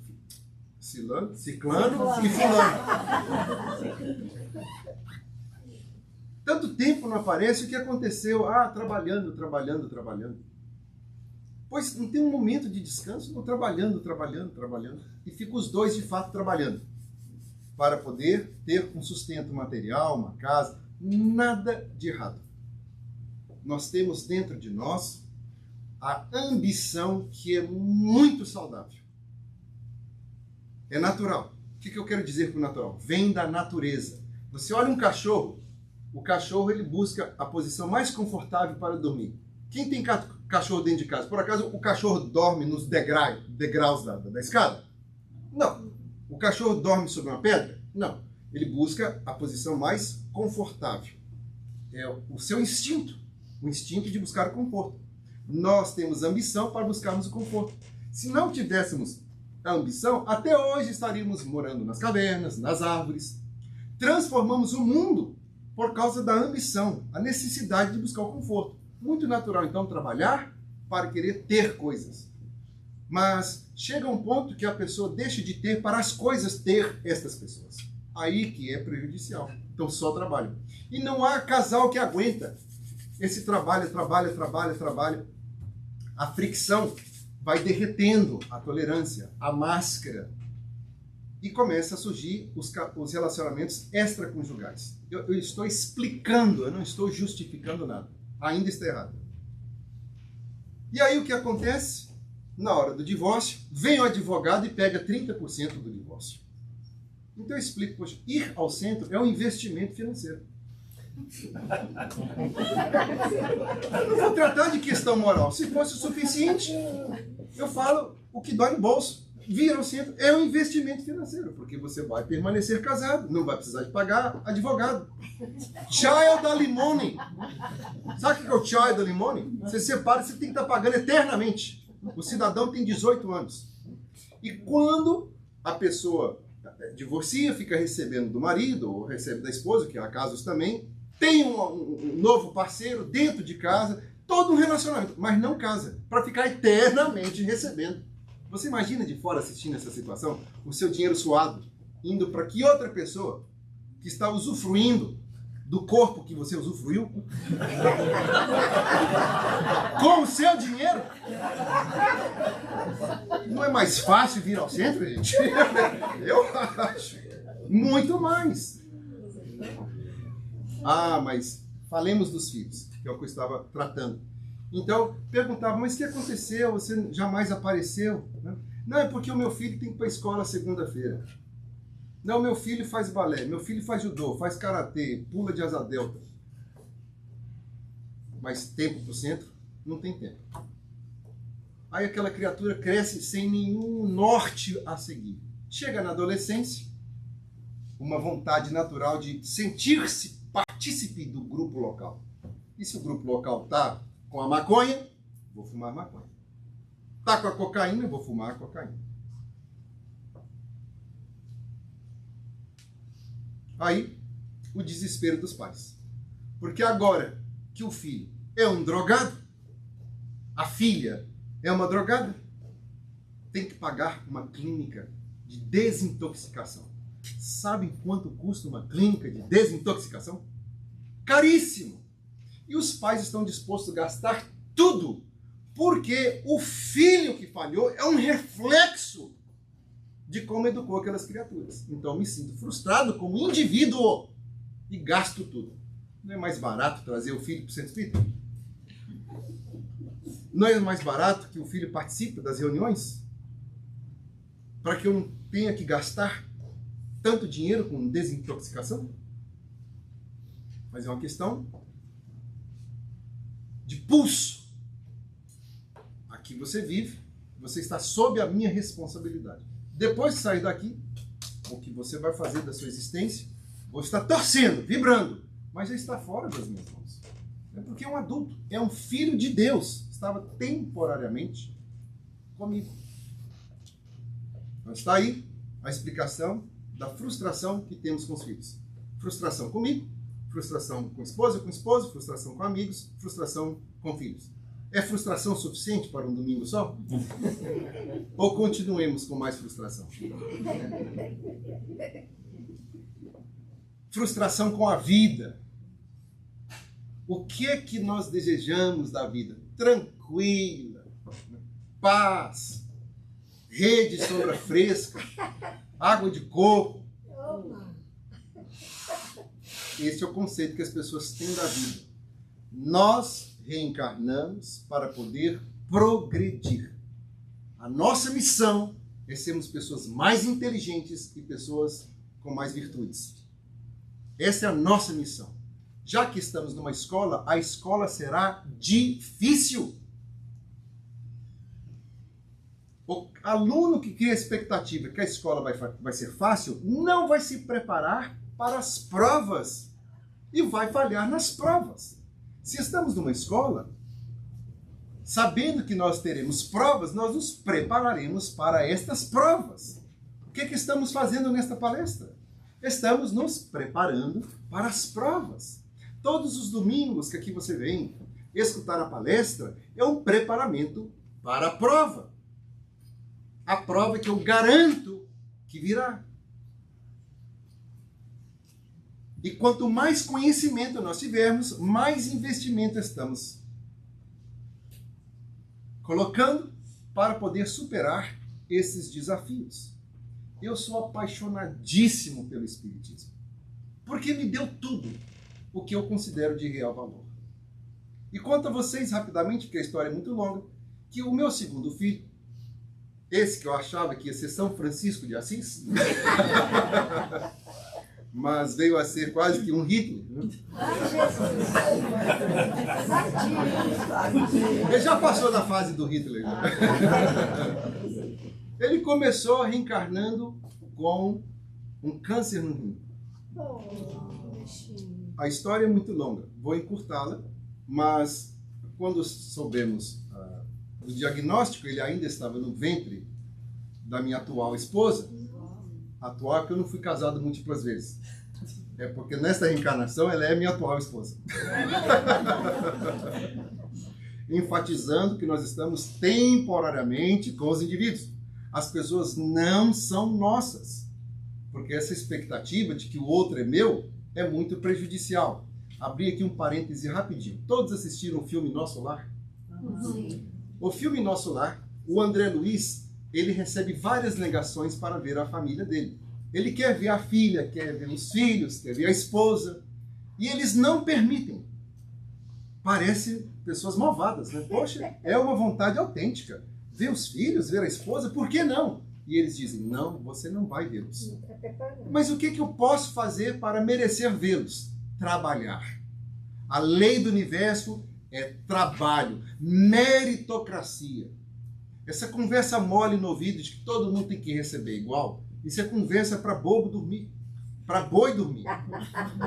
Tanto tempo não aparece, o que aconteceu? Trabalhando. Pois não tem um momento de descanso, vou trabalhando. E ficam os dois, de fato, trabalhando. Para poder ter um sustento material, uma casa. Nada de errado. Nós temos dentro de nós a ambição que é muito saudável. É natural. O que eu quero dizer com natural? Vem da natureza. Você olha um cachorro, o cachorro ele busca a posição mais confortável para dormir. Quem tem cachorro dentro de casa? Por acaso o cachorro dorme nos degraus da escada? Não. O cachorro dorme sobre uma pedra? Não. Ele busca a posição mais confortável. É o seu instinto. O instinto de buscar o conforto. Nós temos ambição para buscarmos o conforto. Se não tivéssemos a ambição, até hoje estaríamos morando nas cavernas, nas árvores. Transformamos o mundo por causa da ambição, a necessidade de buscar o conforto. Muito natural, então, trabalhar para querer ter coisas. Mas chega um ponto que a pessoa deixa de ter para as coisas ter estas pessoas. Aí que é prejudicial. Então, só trabalho. E não há casal que aguenta esse trabalho. A fricção vai derretendo a tolerância, a máscara. E começa a surgir os relacionamentos extraconjugais. Eu estou explicando, eu não estou justificando nada. Ainda está errado. E aí o que acontece? Na hora do divórcio, vem o advogado e pega 30% do divórcio. Então eu explico, poxa, ir ao centro é um investimento financeiro. Eu não vou tratar de questão moral. Se fosse o suficiente, eu falo o que dói no bolso. Vir ao centro é um investimento financeiro, porque você vai permanecer casado, não vai precisar de pagar advogado. Child alimony. Sabe o que é o child alimony? Você separa, você tem que estar pagando eternamente. O cidadão tem 18 anos. E quando a pessoa divorcia, fica recebendo do marido, ou recebe da esposa, que há casos também, tem um novo parceiro dentro de casa, todo um relacionamento, mas não casa, para ficar eternamente recebendo. Você imagina de fora assistindo essa situação? O seu dinheiro suado, indo para que outra pessoa que está usufruindo do corpo que você usufruiu, com o seu dinheiro? Não é mais fácil vir ao centro, gente? Eu acho. Muito mais. Mas falemos dos filhos, que é o que eu estava tratando. Então, perguntava, mas o que aconteceu? Você jamais apareceu? Não, é porque o meu filho tem que ir para a escola segunda-feira. Não, meu filho faz balé, meu filho faz judô, faz karatê, pula de asa delta. Mas tempo para o centro? Não tem tempo. Aí aquela criatura cresce sem nenhum norte a seguir. Chega na adolescência, uma vontade natural de sentir-se partícipe do grupo local. E se o grupo local está com a maconha, vou fumar maconha. Está com a cocaína, vou fumar a cocaína. Aí, o desespero dos pais. Porque agora que o filho é um drogado, a filha é uma drogada, tem que pagar uma clínica de desintoxicação. Sabem quanto custa uma clínica de desintoxicação? Caríssimo! E os pais estão dispostos a gastar tudo, porque o filho que falhou é um reflexo de como educou aquelas criaturas. Então me sinto frustrado como indivíduo e gasto tudo. Não é mais barato trazer o filho para o centro espírita? Não é mais barato que o filho participe das reuniões? Para que eu não tenha que gastar tanto dinheiro com desintoxicação? mas é uma questão de pulso. Aqui você vive, você está sob a minha responsabilidade. Depois de sair daqui, o que você vai fazer da sua existência, ou está torcendo, vibrando, mas já está fora das minhas mãos. É porque é um adulto, é um filho de Deus, estava temporariamente comigo. Então está aí a explicação da frustração que temos com os filhos. Frustração comigo, frustração com esposa, frustração com amigos, frustração com filhos. É frustração suficiente para um domingo só? Ou continuemos com mais frustração? Frustração com a vida. O que é que nós desejamos da vida? Tranquila, paz, rede de sombra fresca, água de coco. Esse é o conceito que as pessoas têm da vida. Nós reencarnamos para poder progredir. A nossa missão é sermos pessoas mais inteligentes e pessoas com mais virtudes. Essa é a nossa missão. Já que estamos numa escola, a escola será difícil. O aluno que cria a expectativa que a escola vai ser fácil, não vai se preparar para as provas e vai falhar nas provas. Se estamos numa escola, sabendo que nós teremos provas, nós nos prepararemos para estas provas. O que estamos fazendo nesta palestra? Estamos nos preparando para as provas. Todos os domingos que aqui você vem escutar a palestra é um preparamento para a prova. A prova que eu garanto que virá. E quanto mais conhecimento nós tivermos, mais investimento estamos colocando para poder superar esses desafios. Eu sou apaixonadíssimo pelo Espiritismo, porque me deu tudo o que eu considero de real valor. E conto a vocês rapidamente, porque a história é muito longa, que o meu segundo filho, esse que eu achava que ia ser São Francisco de Assis, mas veio a ser quase que um Hitler. Ele já passou da fase do Hitler. Ele começou reencarnando com um câncer no rim. A história é muito longa, vou encurtá-la, mas quando soubemos o diagnóstico, ele ainda estava no ventre da minha atual esposa. Atual, porque eu não fui casado múltiplas vezes. É porque nesta reencarnação ela é minha atual esposa. Enfatizando que nós estamos temporariamente com os indivíduos. As pessoas não são nossas. Porque essa expectativa de que o outro é meu é muito prejudicial. Abri aqui um parêntese rapidinho. Todos assistiram o filme Nosso Lar? Sim. O filme Nosso Lar, o André Luiz, ele recebe várias negações para ver a família dele. Ele quer ver a filha, quer ver os filhos, quer ver a esposa. E eles não permitem. Parece pessoas malvadas, né? Poxa, é uma vontade autêntica. Ver os filhos, ver a esposa, por que não? E eles dizem, não, você não vai vê-los. Mas o que eu posso fazer para merecer vê-los? Trabalhar. A lei do universo é trabalho, meritocracia. Essa conversa mole no ouvido de que todo mundo tem que receber igual, isso é conversa para bobo dormir, para boi dormir.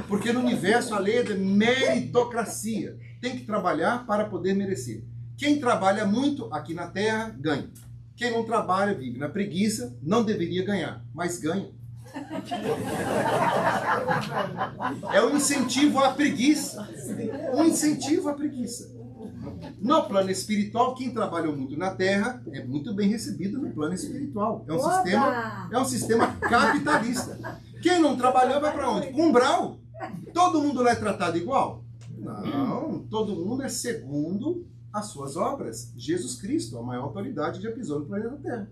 Porque no universo a lei é de meritocracia. Tem que trabalhar para poder merecer. Quem trabalha muito aqui na Terra, ganha. Quem não trabalha, vive na preguiça, não deveria ganhar, mas ganha. É um incentivo à preguiça. Um incentivo à preguiça. No plano espiritual, quem trabalhou muito na Terra é muito bem recebido no plano espiritual. É um sistema capitalista. Quem não trabalhou vai para onde? Umbral. Todo mundo lá é tratado igual? Não, todo mundo é segundo as suas obras. Jesus Cristo, a maior autoridade, já pisou no planeta Terra.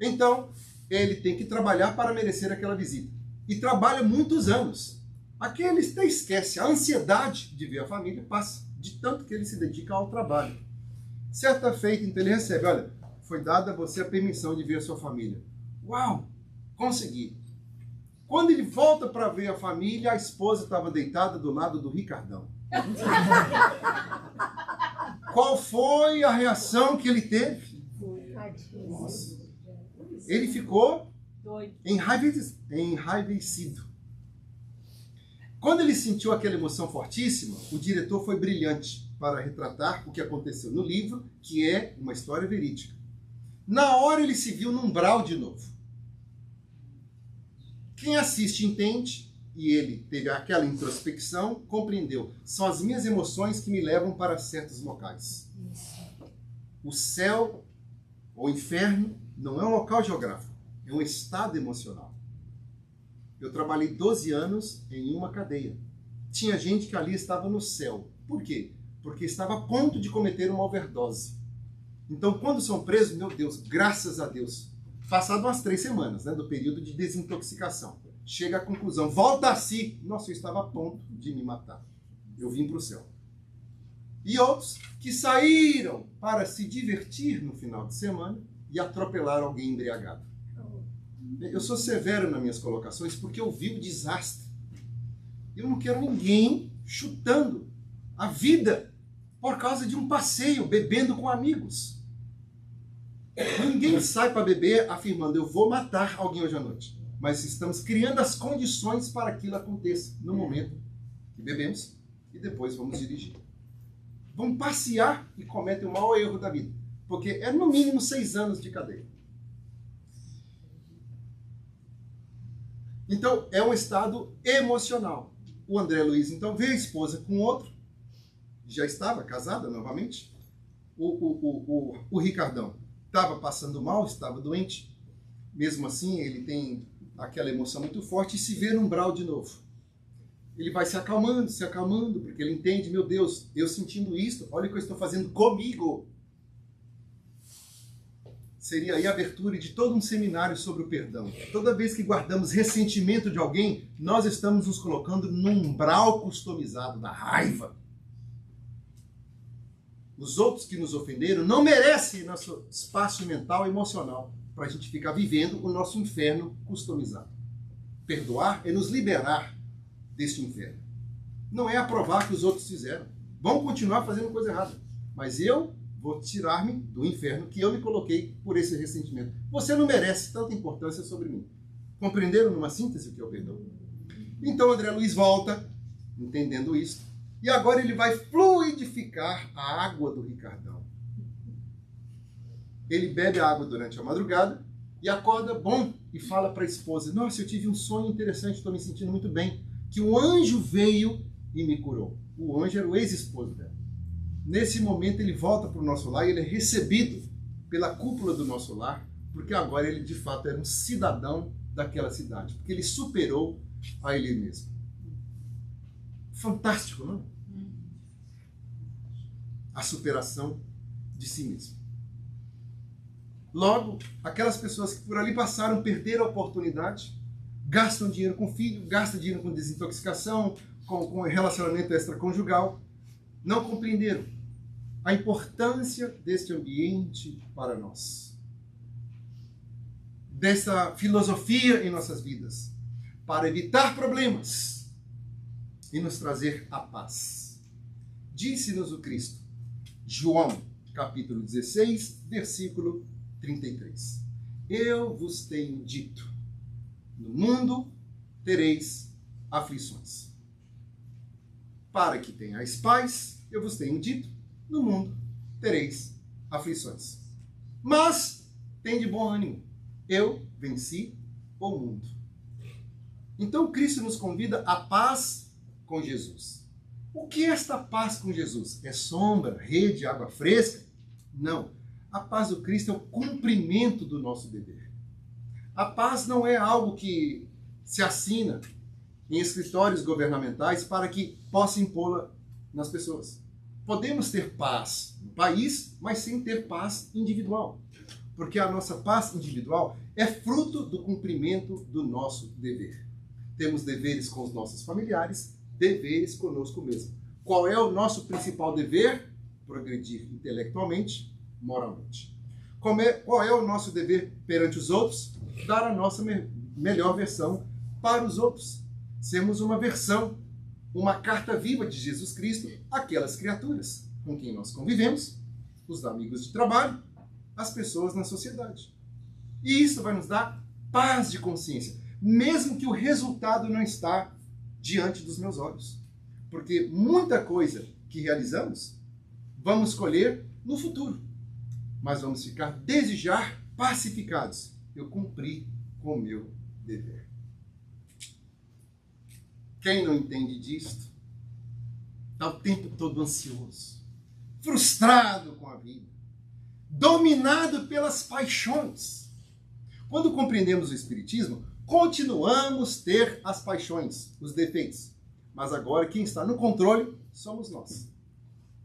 Então, ele tem que trabalhar para merecer aquela visita. E trabalha muitos anos. Aquele até esquece, a ansiedade de ver a família passa, de tanto que ele se dedica ao trabalho. Certa feita, então ele recebe, olha, foi dada a você a permissão de ver a sua família. Uau, consegui. Quando ele volta para ver a família, a esposa estava deitada do lado do Ricardão. Qual foi a reação que ele teve? Nossa. Ele ficou enraivecido. Quando ele sentiu aquela emoção fortíssima, o diretor foi brilhante para retratar o que aconteceu no livro, que é uma história verídica. Na hora ele se viu num umbral de novo. Quem assiste entende, e ele teve aquela introspecção, compreendeu. São as minhas emoções que me levam para certos locais. O céu, ou inferno, não é um local geográfico, é um estado emocional. Eu trabalhei 12 anos em uma cadeia. Tinha gente que ali estava no céu. Por quê? Porque estava a ponto de cometer uma overdose. Então, quando são presos, meu Deus, graças a Deus, passado umas 3 semanas, né, do período de desintoxicação, chega à conclusão, volta a si. Nossa, eu estava a ponto de me matar. Eu vim para o céu. E outros que saíram para se divertir no final de semana e atropelaram alguém embriagado. Eu sou severo nas minhas colocações porque eu vi o desastre. Eu não quero ninguém chutando a vida por causa de um passeio, bebendo com amigos. Ninguém sai para beber afirmando, eu vou matar alguém hoje à noite. Mas estamos criando as condições para que aquilo aconteça no momento que bebemos e depois vamos dirigir. Vão passear e cometem o maior erro da vida. Porque é no mínimo 6 anos de cadeia. Então, é um estado emocional. O André Luiz, então, vê a esposa com outro. Já estava casada novamente. O Ricardão estava passando mal, estava doente. Mesmo assim, ele tem aquela emoção muito forte e se vê num umbral de novo. Ele vai se acalmando, porque ele entende, meu Deus, eu sentindo isso, olha o que eu estou fazendo comigo. Seria aí a abertura de todo um seminário sobre o perdão. Toda vez que guardamos ressentimento de alguém, nós estamos nos colocando num umbral customizado da raiva. Os outros que nos ofenderam não merecem nosso espaço mental e emocional para a gente ficar vivendo o nosso inferno customizado. Perdoar é nos liberar deste inferno. Não é aprovar que os outros fizeram. Vão continuar fazendo coisa errada. Mas eu vou tirar-me do inferno que eu me coloquei por esse ressentimento. Você não merece tanta importância sobre mim. Compreenderam numa síntese o que é o perdão? Então André Luiz volta, entendendo isso, e agora ele vai fluidificar a água do Ricardão. Ele bebe a água durante a madrugada e acorda bom e fala para a esposa, nossa, eu tive um sonho interessante, estou me sentindo muito bem, que um anjo veio e me curou. O anjo era o ex-esposo dela. Nesse momento ele volta para o nosso lar e ele é recebido pela cúpula do nosso lar, porque agora ele de fato era um cidadão daquela cidade, porque ele superou a ele mesmo. Fantástico, não? A superação de si mesmo. Logo, aquelas pessoas que por ali passaram perderam a oportunidade, gastam dinheiro com filho, gastam dinheiro com desintoxicação, com relacionamento extraconjugal, não compreenderam a importância deste ambiente para nós, dessa filosofia em nossas vidas, para evitar problemas e nos trazer a paz. Disse-nos o Cristo, João, capítulo 16, versículo 33. Eu vos tenho dito, no mundo tereis aflições. Para que tenhais paz, eu vos tenho dito, no mundo tereis aflições. Mas tende bom ânimo, eu venci o mundo. Então Cristo nos convida à paz com Jesus. O que é esta paz com Jesus? É sombra, rede, água fresca? Não. A paz do Cristo é o cumprimento do nosso dever. A paz não é algo que se assina em escritórios governamentais para que possa impô-la nas pessoas. Podemos ter paz no país, mas sem ter paz individual. Porque a nossa paz individual é fruto do cumprimento do nosso dever. Temos deveres com os nossos familiares, deveres conosco mesmo. Qual é o nosso principal dever? Progredir intelectualmente, moralmente. Qual é o nosso dever perante os outros? Dar a nossa melhor versão para os outros. Sermos uma versão, uma carta viva de Jesus Cristo àquelas criaturas com quem nós convivemos, os amigos de trabalho, as pessoas na sociedade. E isso vai nos dar paz de consciência, mesmo que o resultado não está diante dos meus olhos. Porque muita coisa que realizamos, vamos colher no futuro. Mas vamos ficar desde já pacificados. Eu cumpri com o meu dever. Quem não entende disto, está o tempo todo ansioso, frustrado com a vida, dominado pelas paixões. Quando compreendemos o Espiritismo, continuamos a ter as paixões, os defeitos. Mas agora quem está no controle somos nós.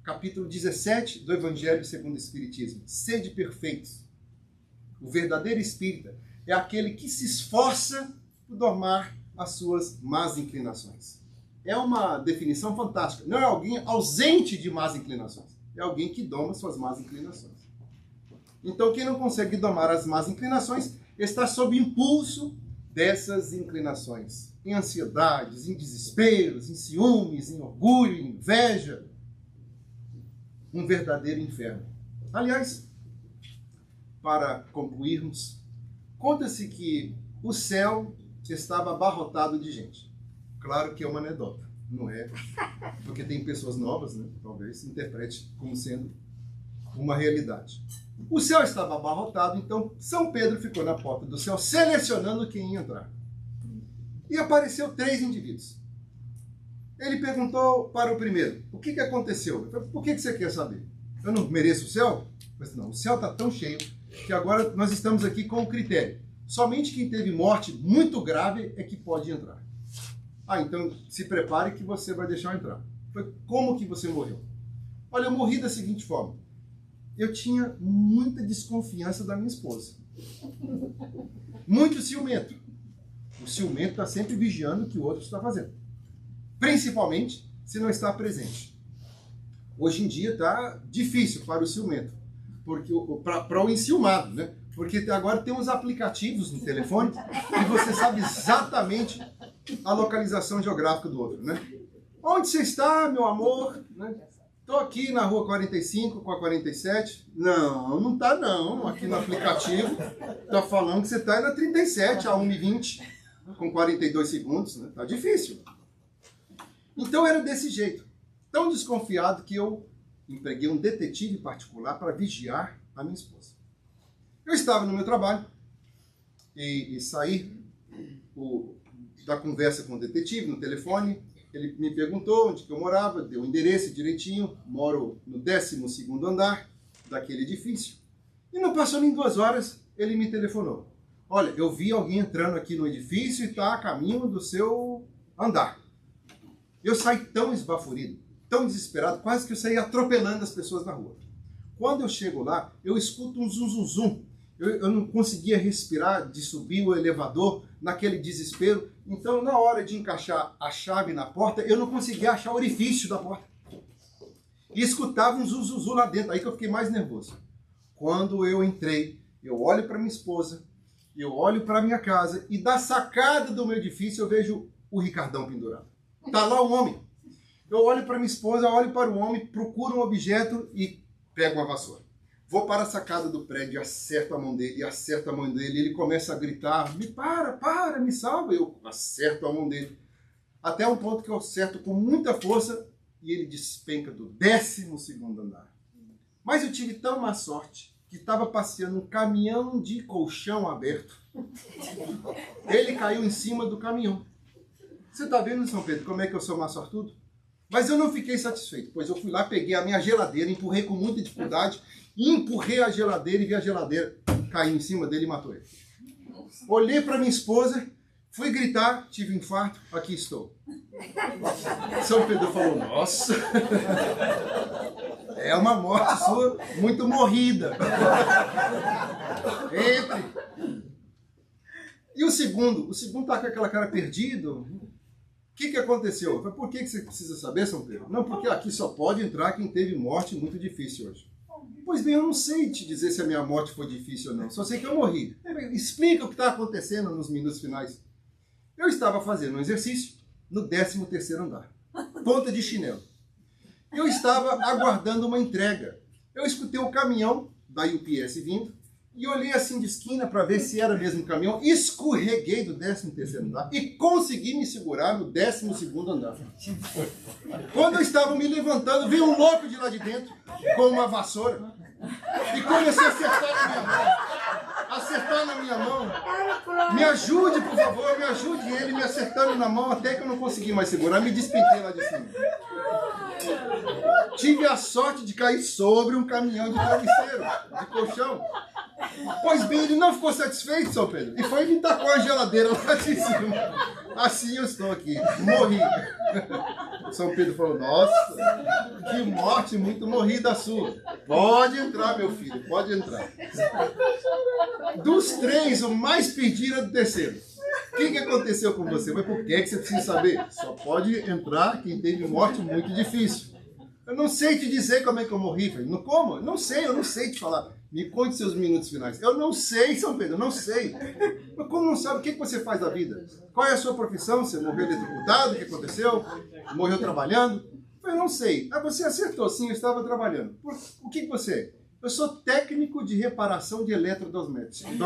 Capítulo 17 do Evangelho segundo o Espiritismo. Sede perfeitos. O verdadeiro espírita é aquele que se esforça por domar as suas más inclinações. É uma definição fantástica. Não é alguém ausente de más inclinações. É alguém que doma suas más inclinações. Então, quem não consegue domar as más inclinações está sob impulso dessas inclinações. Em ansiedades, em desesperos, em ciúmes, em orgulho, em inveja. Um verdadeiro inferno. Aliás, para concluirmos, conta-se que o céu estava abarrotado de gente. Claro que é uma anedota, não é? Porque tem pessoas novas, né? Talvez interprete como sendo uma realidade. O céu estava abarrotado, então São Pedro ficou na porta do céu selecionando quem ia entrar. E apareceu 3 indivíduos. Ele perguntou para o primeiro, o que aconteceu? Eu falei, por que você quer saber? Eu não mereço o céu? Mas não, o céu está tão cheio que agora nós estamos aqui com o critério. Somente quem teve morte muito grave é que pode entrar. Ah, então se prepare que você vai deixar eu entrar. Foi, como que você morreu? Olha, eu morri da seguinte forma. Eu tinha muita desconfiança da minha esposa. Muito ciumento. O ciumento está sempre vigiando o que o outro está fazendo. Principalmente se não está presente. Hoje em dia está difícil para o ciumento. Para o enciumado, né? Porque agora tem uns aplicativos no telefone e você sabe exatamente a localização geográfica do outro, né? Onde você está, meu amor? Estou aqui na rua 45 com a 47. Não, não está não. Aqui no aplicativo está falando que você está na 37, a 1h20, com 42 segundos, né? Tá difícil. Então era desse jeito. Tão desconfiado que eu empreguei um detetive particular para vigiar a minha esposa. Eu estava no meu trabalho e saí da conversa com o detetive no telefone. Ele me perguntou onde que eu morava, deu o endereço direitinho. Moro no 12º andar daquele edifício. E não passou nem 2 horas, ele me telefonou. Olha, eu vi alguém entrando aqui no edifício e está a caminho do seu andar. Eu saí tão esbaforido, tão desesperado, quase que eu saí atropelando as pessoas na rua. Quando eu chego lá, eu escuto um zum, zum, zum. Eu não conseguia respirar de subir o elevador naquele desespero. Então, na hora de encaixar a chave na porta, eu não conseguia achar o orifício da porta. E escutava um zum, zum, zum lá dentro. Aí que eu fiquei mais nervoso. Quando eu entrei, eu olho para minha esposa, eu olho para minha casa e da sacada do meu edifício eu vejo o Ricardão pendurado. Está lá o homem. Eu olho para minha esposa, olho para o homem, procuro um objeto e pego uma vassoura. Vou para a sacada do prédio, acerto a mão dele, acerto a mão dele. Ele começa a gritar, me para, me salva. Eu acerto a mão dele. Até um ponto que eu acerto com muita força e ele despenca do 12º andar. Mas eu tive tão má sorte que estava passeando um caminhão de colchão aberto. Ele caiu em cima do caminhão. Você está vendo, São Pedro, como é que eu sou má sortudo? Mas eu não fiquei satisfeito, pois eu fui lá, peguei a minha geladeira, empurrei com muita dificuldade, empurrei a geladeira e vi a geladeira cair em cima dele e matou ele. Olhei para minha esposa, fui gritar, tive um infarto, aqui estou. São Pedro falou, nossa, é uma morte sua muito morrida. Entre. E o segundo está com aquela cara perdido. O que aconteceu? Por que você precisa saber, São Pedro? Não, porque aqui só pode entrar quem teve morte muito difícil hoje. Pois bem, eu não sei te dizer se a minha morte foi difícil ou não. Só sei que eu morri. Explica o que está acontecendo nos minutos finais. Eu estava fazendo um exercício no 13º andar, ponta de chinelo. Eu estava aguardando uma entrega. Eu escutei o caminhão da UPS vindo e olhei assim de esquina para ver se era mesmo o caminhão. Escorreguei do 13º andar e consegui me segurar no 12º andar. Quando eu estava me levantando, veio um louco de lá de dentro com uma vassoura e começou a acertar na minha mão. Me ajude, por favor, me ajude. E ele me acertando na mão até que eu não consegui mais segurar. Me despenquei lá de cima. Tive a sorte de cair sobre um caminhão de travesseiro, de colchão. Pois bem, ele não ficou satisfeito, São Pedro, e foi me tacou a geladeira lá de cima. Assim eu estou aqui, morri. São Pedro falou, nossa, que morte muito morrida a sua. Pode entrar, meu filho, pode entrar. Dos 3, o mais perdido é do terceiro. O que aconteceu com você? Mas por que você precisa saber? Só pode entrar quem teve morte muito difícil. Eu não sei te dizer como é que eu morri, filho. Não como? Eu não sei te falar. Me conte seus minutos finais. Eu não sei, São Pedro, eu não sei. Mas como não sabe, o que você faz da vida? Qual é a sua profissão? Você morreu eletrocutado? O que aconteceu? Morreu trabalhando? Eu não sei. Ah, você acertou, sim, eu estava trabalhando. O que você é? Eu sou técnico de reparação de eletrodomésticos.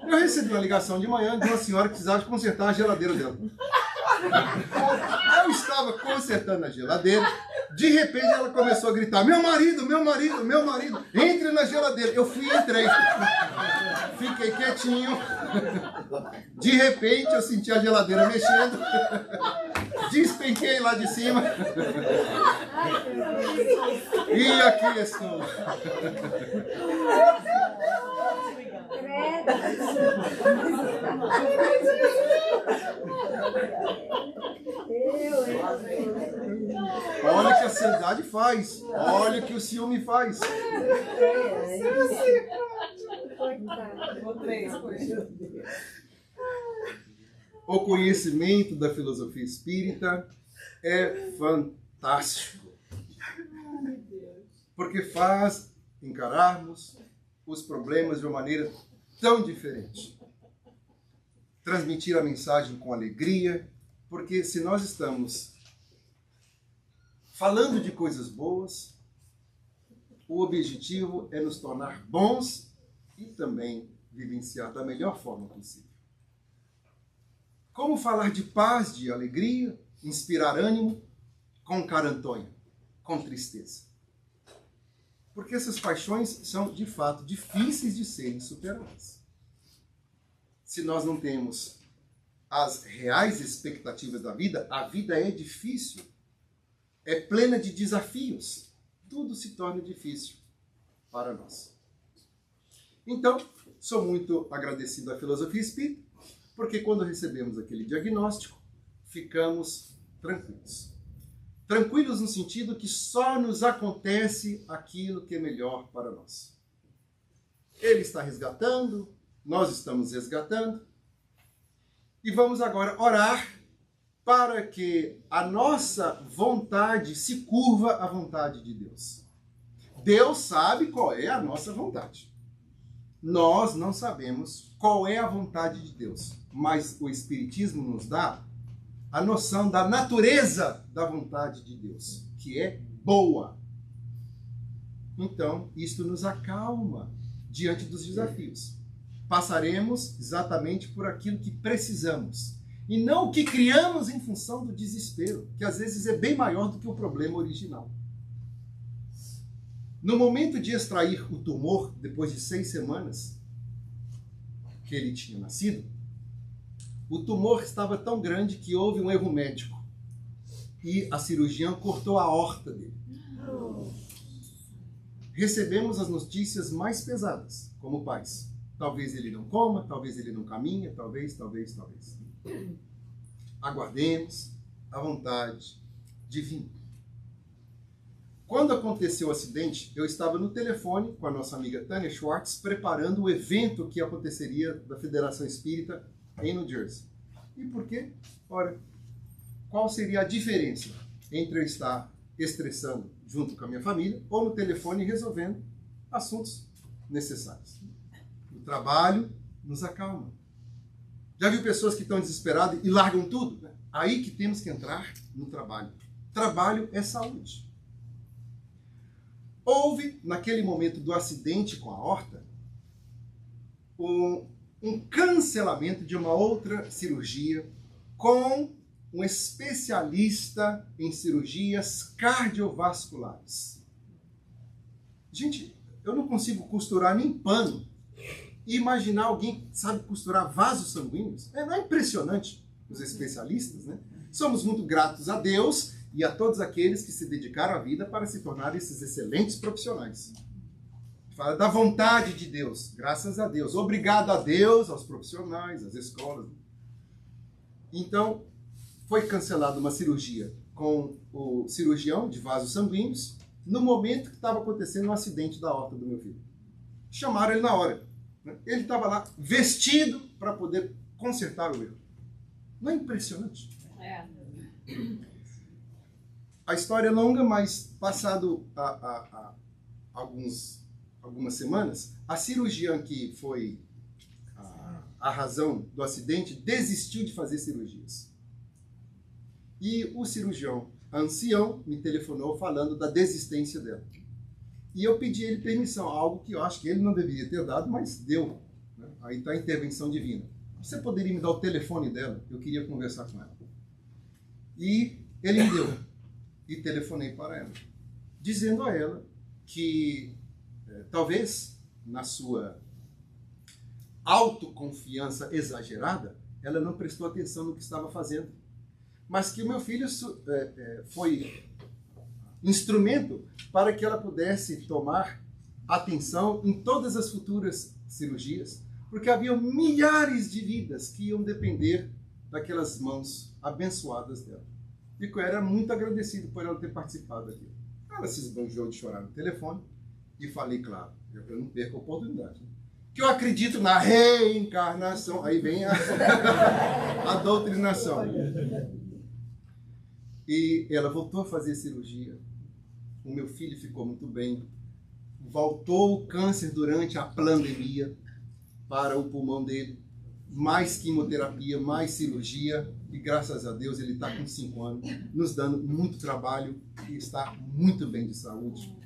Eu recebi uma ligação de manhã de uma senhora que precisava consertar a geladeira dela. Eu estava consertando a geladeira. De repente ela começou a gritar, meu marido, entre na geladeira. Eu fui e entrei. Fiquei quietinho. De repente eu senti a geladeira mexendo. Despenquei lá de cima. E aqui estou. Olha o que a ansiedade faz. Olha o que o ciúme faz. O conhecimento da filosofia espírita é fantástico. Porque faz encararmos os problemas de uma maneira tão diferente. Transmitir a mensagem com alegria, porque se nós estamos falando de coisas boas, o objetivo é nos tornar bons e também vivenciar da melhor forma possível. Como falar de paz, de alegria, inspirar ânimo com carantonha, com tristeza? Porque essas paixões são, de fato, difíceis de serem superadas. Se nós não temos as reais expectativas da vida, a vida é difícil, é plena de desafios. Tudo se torna difícil para nós. Então, sou muito agradecido à filosofia espírita, porque quando recebemos aquele diagnóstico, ficamos tranquilos. Tranquilos no sentido que só nos acontece aquilo que é melhor para nós. Ele está resgatando, nós estamos resgatando, e vamos agora orar para que a nossa vontade se curva à vontade de Deus. Deus sabe qual é a nossa vontade. Nós não sabemos qual é a vontade de Deus, mas o Espiritismo nos dá a noção da natureza da vontade de Deus, que é boa. Então, isto nos acalma diante dos desafios. Passaremos exatamente por aquilo que precisamos, e não o que criamos em função do desespero, que às vezes é bem maior do que o problema original. No momento de extrair o tumor, depois de 6 semanas que ele tinha nascido, o tumor estava tão grande que houve um erro médico e a cirurgiã cortou a aorta dele. Recebemos as notícias mais pesadas como pais. Talvez ele não coma, talvez ele não caminhe, talvez. Aguardemos a vontade divina. Quando aconteceu o acidente, eu estava no telefone com a nossa amiga Tânia Schwartz, preparando o evento que aconteceria da Federação Espírita em New Jersey. E por quê? Ora, qual seria a diferença entre eu estar estressando junto com a minha família ou no telefone resolvendo assuntos necessários? O trabalho nos acalma. Já viu pessoas que estão desesperadas e largam tudo? Aí que temos que entrar no trabalho. Trabalho é saúde. Houve, naquele momento do acidente com a aorta, um cancelamento de uma outra cirurgia com um especialista em cirurgias cardiovasculares. Gente, eu não consigo costurar nem pano e imaginar alguém que sabe costurar vasos sanguíneos. Não é impressionante os especialistas, né? Somos muito gratos a Deus e a todos aqueles que se dedicaram à vida para se tornar esses excelentes profissionais. Fala da vontade de Deus, graças a Deus. Obrigado a Deus, aos profissionais, às escolas. Então, foi cancelada uma cirurgia com o cirurgião de vasos sanguíneos no momento que estava acontecendo um acidente da aorta do meu filho. Chamaram ele na hora. Ele estava lá vestido para poder consertar o erro. Não é impressionante? É. A história é longa, mas passado algumas semanas, a cirurgiã que foi a razão do acidente desistiu de fazer cirurgias. E o cirurgião ancião me telefonou falando da desistência dela. E eu pedi a ele permissão, algo que eu acho que ele não deveria ter dado, mas deu. Né? Aí está a intervenção divina. Você poderia me dar o telefone dela? Eu queria conversar com ela. E ele me deu. E telefonei para ela, dizendo a ela que talvez na sua autoconfiança exagerada, ela não prestou atenção no que estava fazendo. Mas que o meu filho foi instrumento para que ela pudesse tomar atenção em todas as futuras cirurgias, porque havia milhares de vidas que iam depender daquelas mãos abençoadas dela. E eu era muito agradecido por ela ter participado aqui. Ela se esbanjou de chorar no telefone e falei, claro, eu não perco a oportunidade. Né? Que eu acredito na reencarnação. Aí vem a doutrinação. E ela voltou a fazer cirurgia. O meu filho ficou muito bem. Voltou o câncer durante a pandemia para o pulmão dele. Mais quimioterapia, mais cirurgia. E graças a Deus ele está com 5 anos, nos dando muito trabalho e está muito bem de saúde.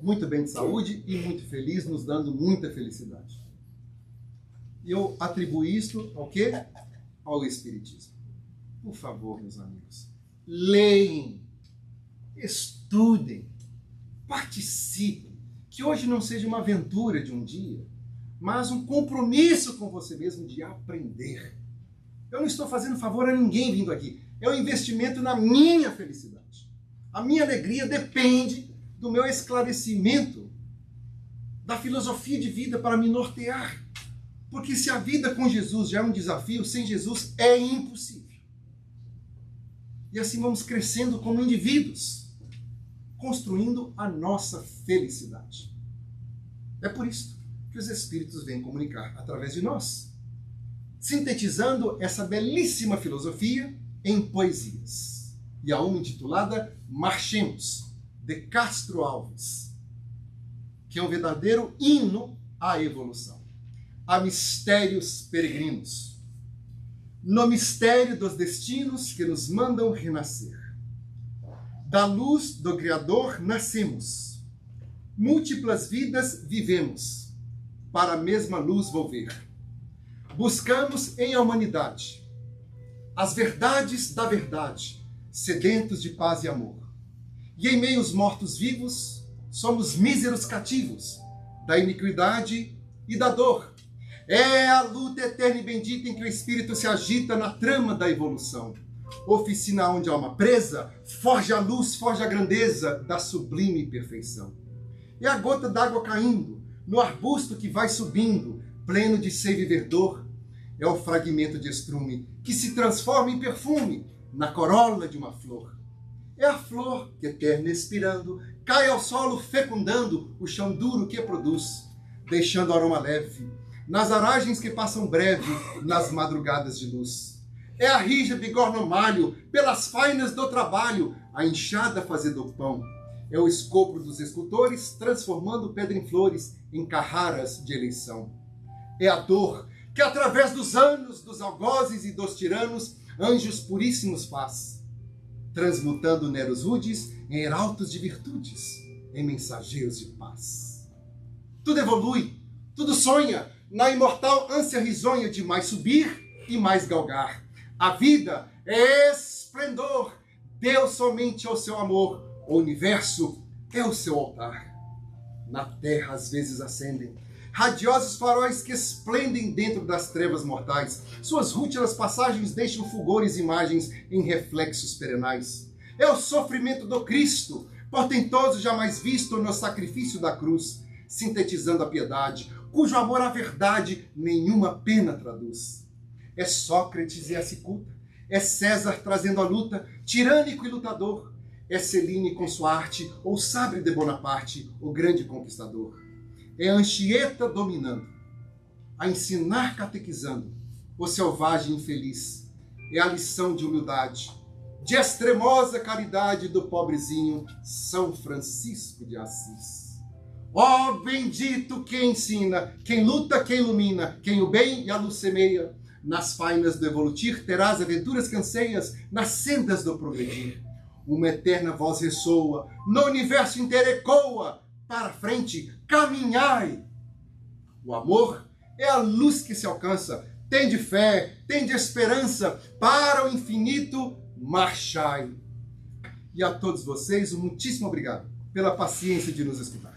Muito bem de saúde e muito feliz, nos dando muita felicidade. E eu atribuo isto ao quê? Ao Espiritismo. Por favor, meus amigos, leem, estudem, participem. Que hoje não seja uma aventura de um dia, mas um compromisso com você mesmo de aprender. Eu não estou fazendo favor a ninguém vindo aqui. É um investimento na minha felicidade. A minha alegria depende do meu esclarecimento, da filosofia de vida para me nortear. Porque se a vida com Jesus já é um desafio, sem Jesus é impossível. E assim vamos crescendo como indivíduos, construindo a nossa felicidade. É por isso que os Espíritos vêm comunicar através de nós, sintetizando essa belíssima filosofia em poesias. E a uma intitulada Marchemos, de Castro Alves, que é um verdadeiro hino à evolução, a mistérios peregrinos, no mistério dos destinos que nos mandam renascer. Da luz do Criador nascemos, múltiplas vidas vivemos, para a mesma luz volver. Buscamos em a humanidade as verdades da verdade, sedentos de paz e amor. E em meio aos mortos-vivos, somos míseros cativos da iniquidade e da dor. É a luta eterna e bendita em que o espírito se agita na trama da evolução. Oficina onde a alma presa forja a luz, forja a grandeza da sublime perfeição. É a gota d'água caindo no arbusto que vai subindo, pleno de seiva e verdor. É o fragmento de estrume que se transforma em perfume na corola de uma flor. É a flor que, eterna expirando, cai ao solo fecundando o chão duro que produz, deixando aroma leve nas aragens que passam breve nas madrugadas de luz. É a rija bigorna o malho, pelas fainas do trabalho, a enxada fazendo o pão. É o escopro dos escultores, transformando pedra em flores, em carraras de eleição. É a dor que através dos anos, dos algozes e dos tiranos, anjos puríssimos faz, transmutando neros rudes em heraldos de virtudes, em mensageiros de paz. Tudo evolui, tudo sonha, na imortal ânsia risonha de mais subir e mais galgar. A vida é esplendor, Deus somente é o seu amor, o universo é o seu altar. Na terra às vezes acendem radiosos faróis que esplendem dentro das trevas mortais. Suas rútilas passagens deixam fulgores imagens em reflexos perenais. É o sofrimento do Cristo, portentoso jamais visto no sacrifício da cruz, sintetizando a piedade, cujo amor à verdade nenhuma pena traduz. É Sócrates e a cicuta, é César trazendo a luta, tirânico e lutador, é Celine com sua arte, ou Sabre de Bonaparte, o grande conquistador. É Anchieta dominando, a ensinar catequizando, o selvagem infeliz. É a lição de humildade, de extremosa caridade do pobrezinho São Francisco de Assis. Ó bendito quem ensina, quem luta, quem ilumina, quem o bem e a luz semeia. Nas fainas do evolutir terás aventuras que anseias, nas sendas do progredir. Uma eterna voz ressoa, no universo inteiro ecoa, para frente, caminhai. O amor é a luz que se alcança, tende fé, tende esperança, para o infinito marchai. E a todos vocês, um muitíssimo obrigado pela paciência de nos escutar.